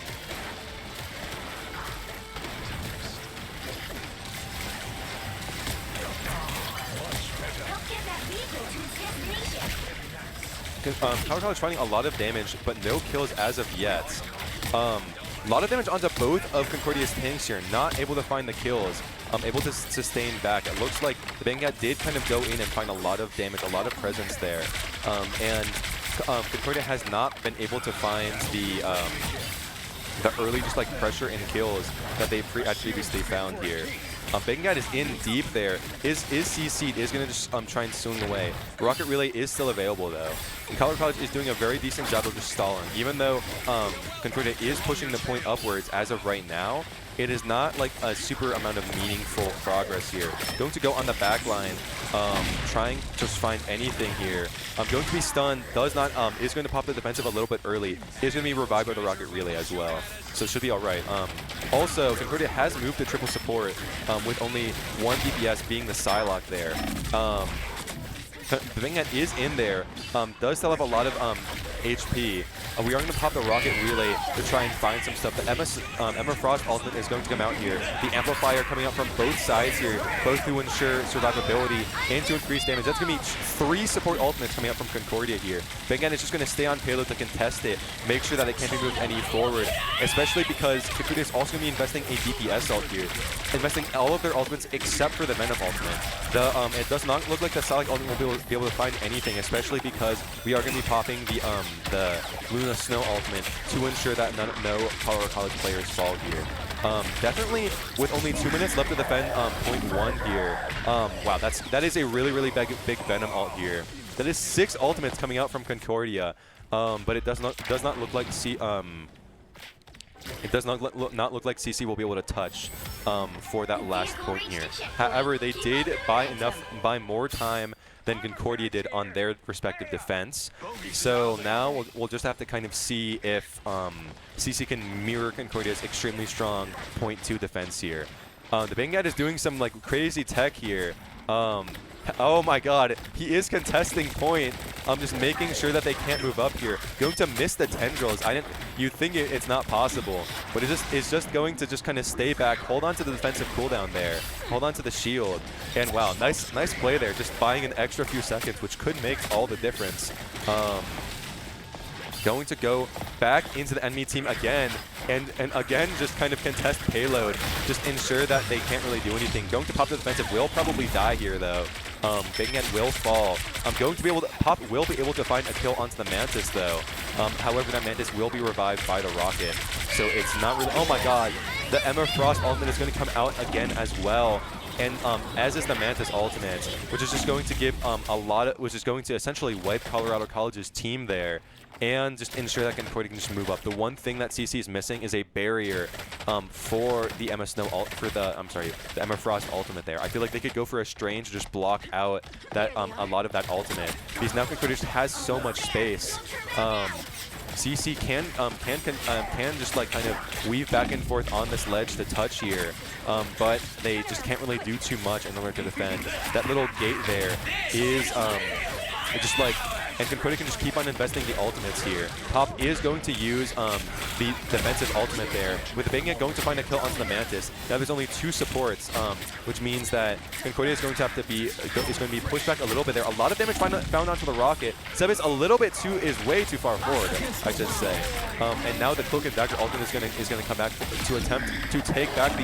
Help get that vehicle to its destination. Power College finding a lot of damage, but no kills as of yet. A lot of damage onto both of Concordia's tanks here, not able to find the kills, able to sustain back. It looks like the Vanguard did kind of go in and find a lot of damage, a lot of presence there. And Concordia has not been able to find the early just like pressure and kills that they had previously found here. Vanguard is in deep there. Is CC is going to just try and swing away. Rocket Relay is still available though. And Color College is doing a very decent job of just stalling. Even though Concordia is pushing the point upwards as of right now, it is not like a super amount of meaningful progress here. Going to go on the back line, trying to just find anything here. Going to be stunned, does not, is going to pop the defensive a little bit early. Is going to be revived by the Rocket Relay as well. So it should be alright. Also, Concordia has moved to triple support with only one DPS being the Psylocke there. The thing that is in there does still have a lot of HP. We are going to pop the Rocket Relay to try and find some stuff. The Emma Frost ultimate is going to come out here. The Amplifier coming out from both sides here, both to ensure survivability and to increase damage. That's going to be 3 support ultimates coming out from Concordia here. But again, it's just going to stay on payload to contest it, make sure that it can't be moved any forward, especially because Concordia is also going to be investing a DPS ult here, investing all of their ultimates except for the Venom ultimate. It does not look like the Psylocke ultimate will be able to find anything, especially because we are going to be popping the Luna Snow ultimate to ensure that no Colorado College players fall here. Definitely with only 2 minutes left to defend point 1 here. Wow, that is a really big Venom ult here. That is 6 ultimates coming out from Concordia, but it does not look like it does not look like CC will be able to touch for that last point here. However, they did buy more time than Concordia did on their respective defense. So now we'll just have to kind of see if CC can mirror Concordia's extremely strong point 2 defense here. The Vanguard is doing some like crazy tech here. Oh my god, he is contesting point. Just making sure that they can't move up here. Going to miss the tendrils. You'd think it's not possible, but it's just going to just kind of stay back, hold on to the defensive cooldown there, hold on to the shield, and wow, nice play there, just buying an extra few seconds, which could make all the difference. Going to go back into the enemy team again, and again just kind of contest payload, just ensure that they can't really do anything. Going to pop the defensive, will probably die here though. Big will fall. Going to be able to pop, will be able to find a kill onto the Mantis though. However, that Mantis will be revived by the Rocket, so it's not really. Oh my god, the Emma Frost ultimate is going to come out again as well. And as is the Mantis ultimate, which is just going to give which is going to essentially wipe Colorado College's team there, and just ensure that Concordia can just move up. The one thing that CC is missing is a barrier for the Emma Snow the Emma Frost ultimate there. I feel like they could go for a Strange to just block out that a lot of that ultimate, because now Concordia just has so much space. CC can just like kind of weave back and forth on this ledge to touch here, but they just can't really do too much in order to defend. That little gate there is just like and Concordia can just keep on investing the ultimates here. Pop is going to use the defensive ultimate there, with the Banging going to find a kill onto the Mantis. Now there's only 2 supports, which means that Concordia is going to have to be pushed back a little bit there. A lot of damage found onto the rocket. Seb is is way too far forward, I should say. And now the Cloak and Dagger ultimate is gonna come back to attempt to take back the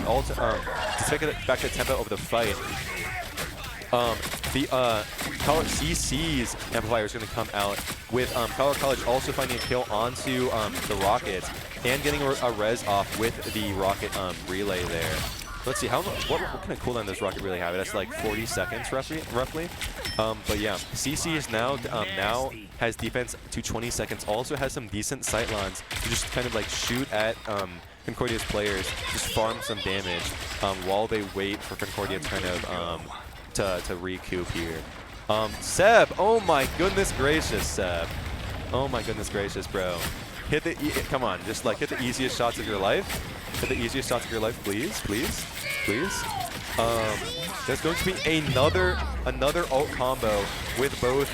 back the tempo over the fight. CC's amplifier is going to come out with Colorado College also finding a kill onto the Rockets and getting a res off with the Rocket relay there. Let's see, what kind of cooldown does Rocket really have? That's like 40 seconds roughly. But yeah, CC is now has defense to 20 seconds. Also has some decent sightlines to just kind of like shoot at Concordia's players, just farm some damage while they wait for Concordia to kind of to recoup here. Seb, oh my goodness gracious, Seb. Oh my goodness gracious, bro. Hit the come on, just like hit the easiest shots of your life. Hit the easiest shots of your life, please, please, please. There's going to be another ult combo with both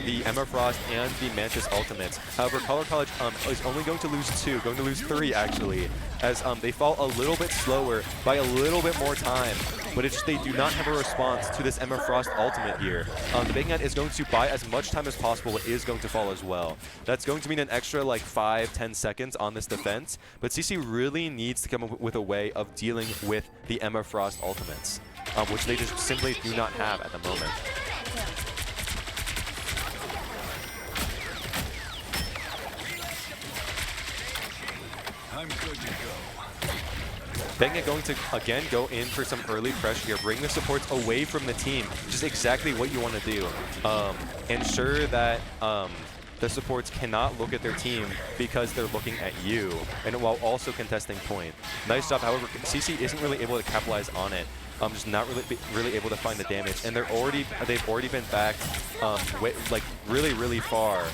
the Emma Frost and the Mantis ultimates. However, Color College is only going to lose 2, going to lose 3 actually, as they fall a little bit slower by a little bit more time. But it's just they do not have a response to this Emma Frost ultimate here. The Big Net is going to buy as much time as possible, but is going to fall as well. That's going to mean an extra like 5-10 seconds on this defense, but CC really needs to come up with a way of dealing with the Emma Frost ultimates, which they just simply do not have at the moment. I'm good to go. Benga going to, again, go in for some early pressure here. Bring the supports away from the team. Just exactly what you want to do. Ensure that the supports cannot look at their team because they're looking at you, and while also contesting point. Nice job, however, CC isn't really able to capitalize on it. Just not really able to find the damage, and they've already been backed like really far.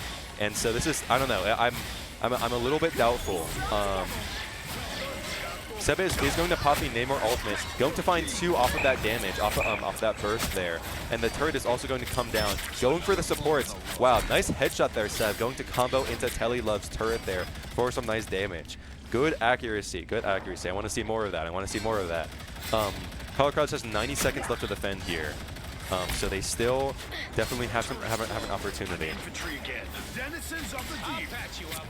And so this is, I don't know, I'm a little bit doubtful. Seb is going to pop the Namor ultimate, going to find 2 off of that damage, off that burst there. And the turret is also going to come down, going for the supports. Wow, nice headshot there, Seb, going to combo into Telly Love's turret there for some nice damage. Good accuracy, good accuracy. I want to see more of that, I want to see more of that. Color Crouch has 90 seconds left to defend here. So they still definitely have an opportunity. Infantry again. Denizens of the deep. Patch you up.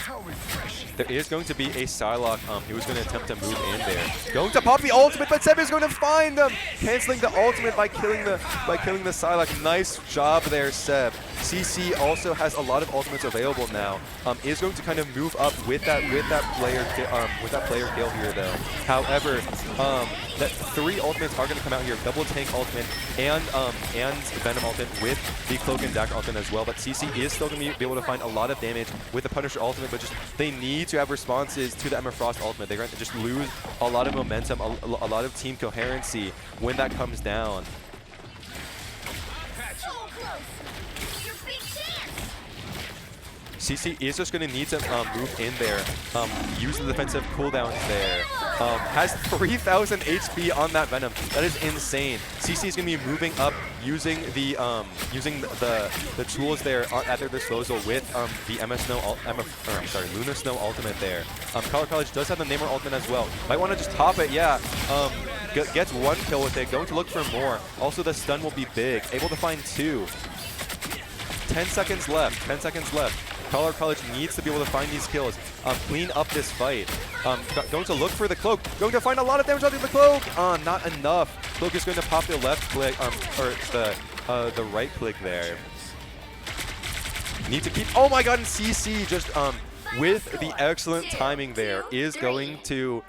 How refreshing. There is going to be a Psylocke who is going to attempt to move in there. Going to pop the ultimate, but Seb is going to find them, canceling the ultimate by killing the Psylocke. Nice job there, Seb. CC also has a lot of ultimates available now. Is going to kind of move up with that player kill here though. However, that 3 ultimates are going to come out here. Double tank ultimate and Venom ultimate with the Cloak and Dagger ultimate as well. But CC is still going to be able to find a lot of damage with the Punisher ultimate, but just they need to have responses to the Emma Frost ultimate. They're going to just lose a lot of momentum, a lot of team coherency when that comes down. CC is just going to need to move in there, use the defensive cooldowns there. Has 3,000 HP on that Venom. That is insane. CC is going to be moving up using the tools there at their disposal with the Lunar Snow ultimate there. Color College does have the Namor ultimate as well. Might want to just top it, yeah. Gets 1 kill with it, going to look for more. Also, the stun will be big. Able to find 2. 10 seconds left, 10 seconds left. Color College needs to be able to find these kills, clean up this fight. Going to look for the Cloak, going to find a lot of damage on the Cloak. Not enough. Cloak is going to pop the left click, or the right click there. Need to keep, oh my god, and CC just, with the excellent timing there, is going to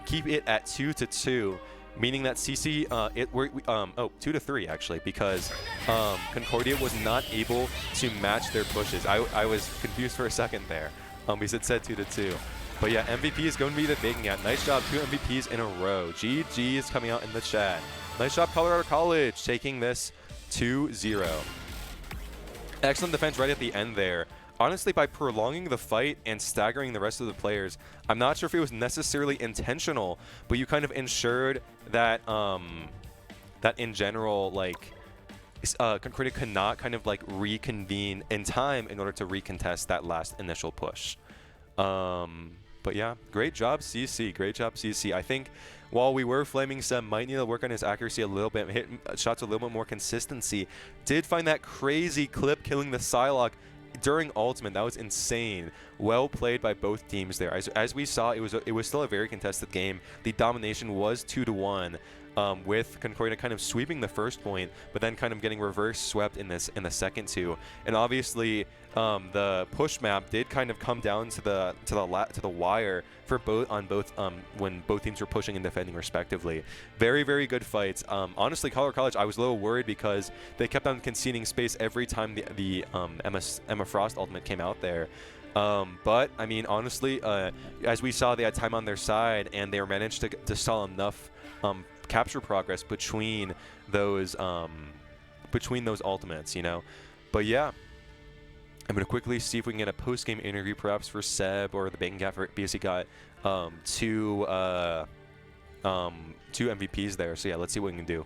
keep it at 2-2. Meaning that CC, 2-3 actually, because Concordia was not able to match their pushes. I was confused for a second there, because it said 2-2. But yeah, MVP is going to be the Big Net. Nice job, 2 MVPs in a row. GG is coming out in the chat. Nice job, Colorado College, taking this 2-0. Excellent defense right at the end there. Honestly, by prolonging the fight and staggering the rest of the players, I'm not sure if it was necessarily intentional, but you kind of ensured that that in general, like, Concordia could not kind of like reconvene in time in order to recontest that last initial push. But yeah, great job CC, great job CC. I think while we were flaming, Seb might need to work on his accuracy a little bit, hit shots a little bit more consistency. Did find that crazy clip killing the Psylocke during ultimate. That was insane. Well played by both teams there. As we saw, it was still a very contested game. The domination was 2-1. With Concordia kind of sweeping the first point, but then kind of getting reverse swept in the second two. And obviously, the push map did kind of come down to the wire for both when both teams were pushing and defending respectively. Very, very good fights. Honestly, Colorado College, I was a little worried because they kept on conceding space every time the Emma Frost ultimate came out there. But I mean, honestly, as we saw, they had time on their side, and they managed to sell enough capture progress between those ultimates, you know. But yeah, I'm gonna quickly see if we can get a post-game interview, perhaps for Seb or the Bacon Cat, because he got two MVPs there. So yeah, let's see what we can do.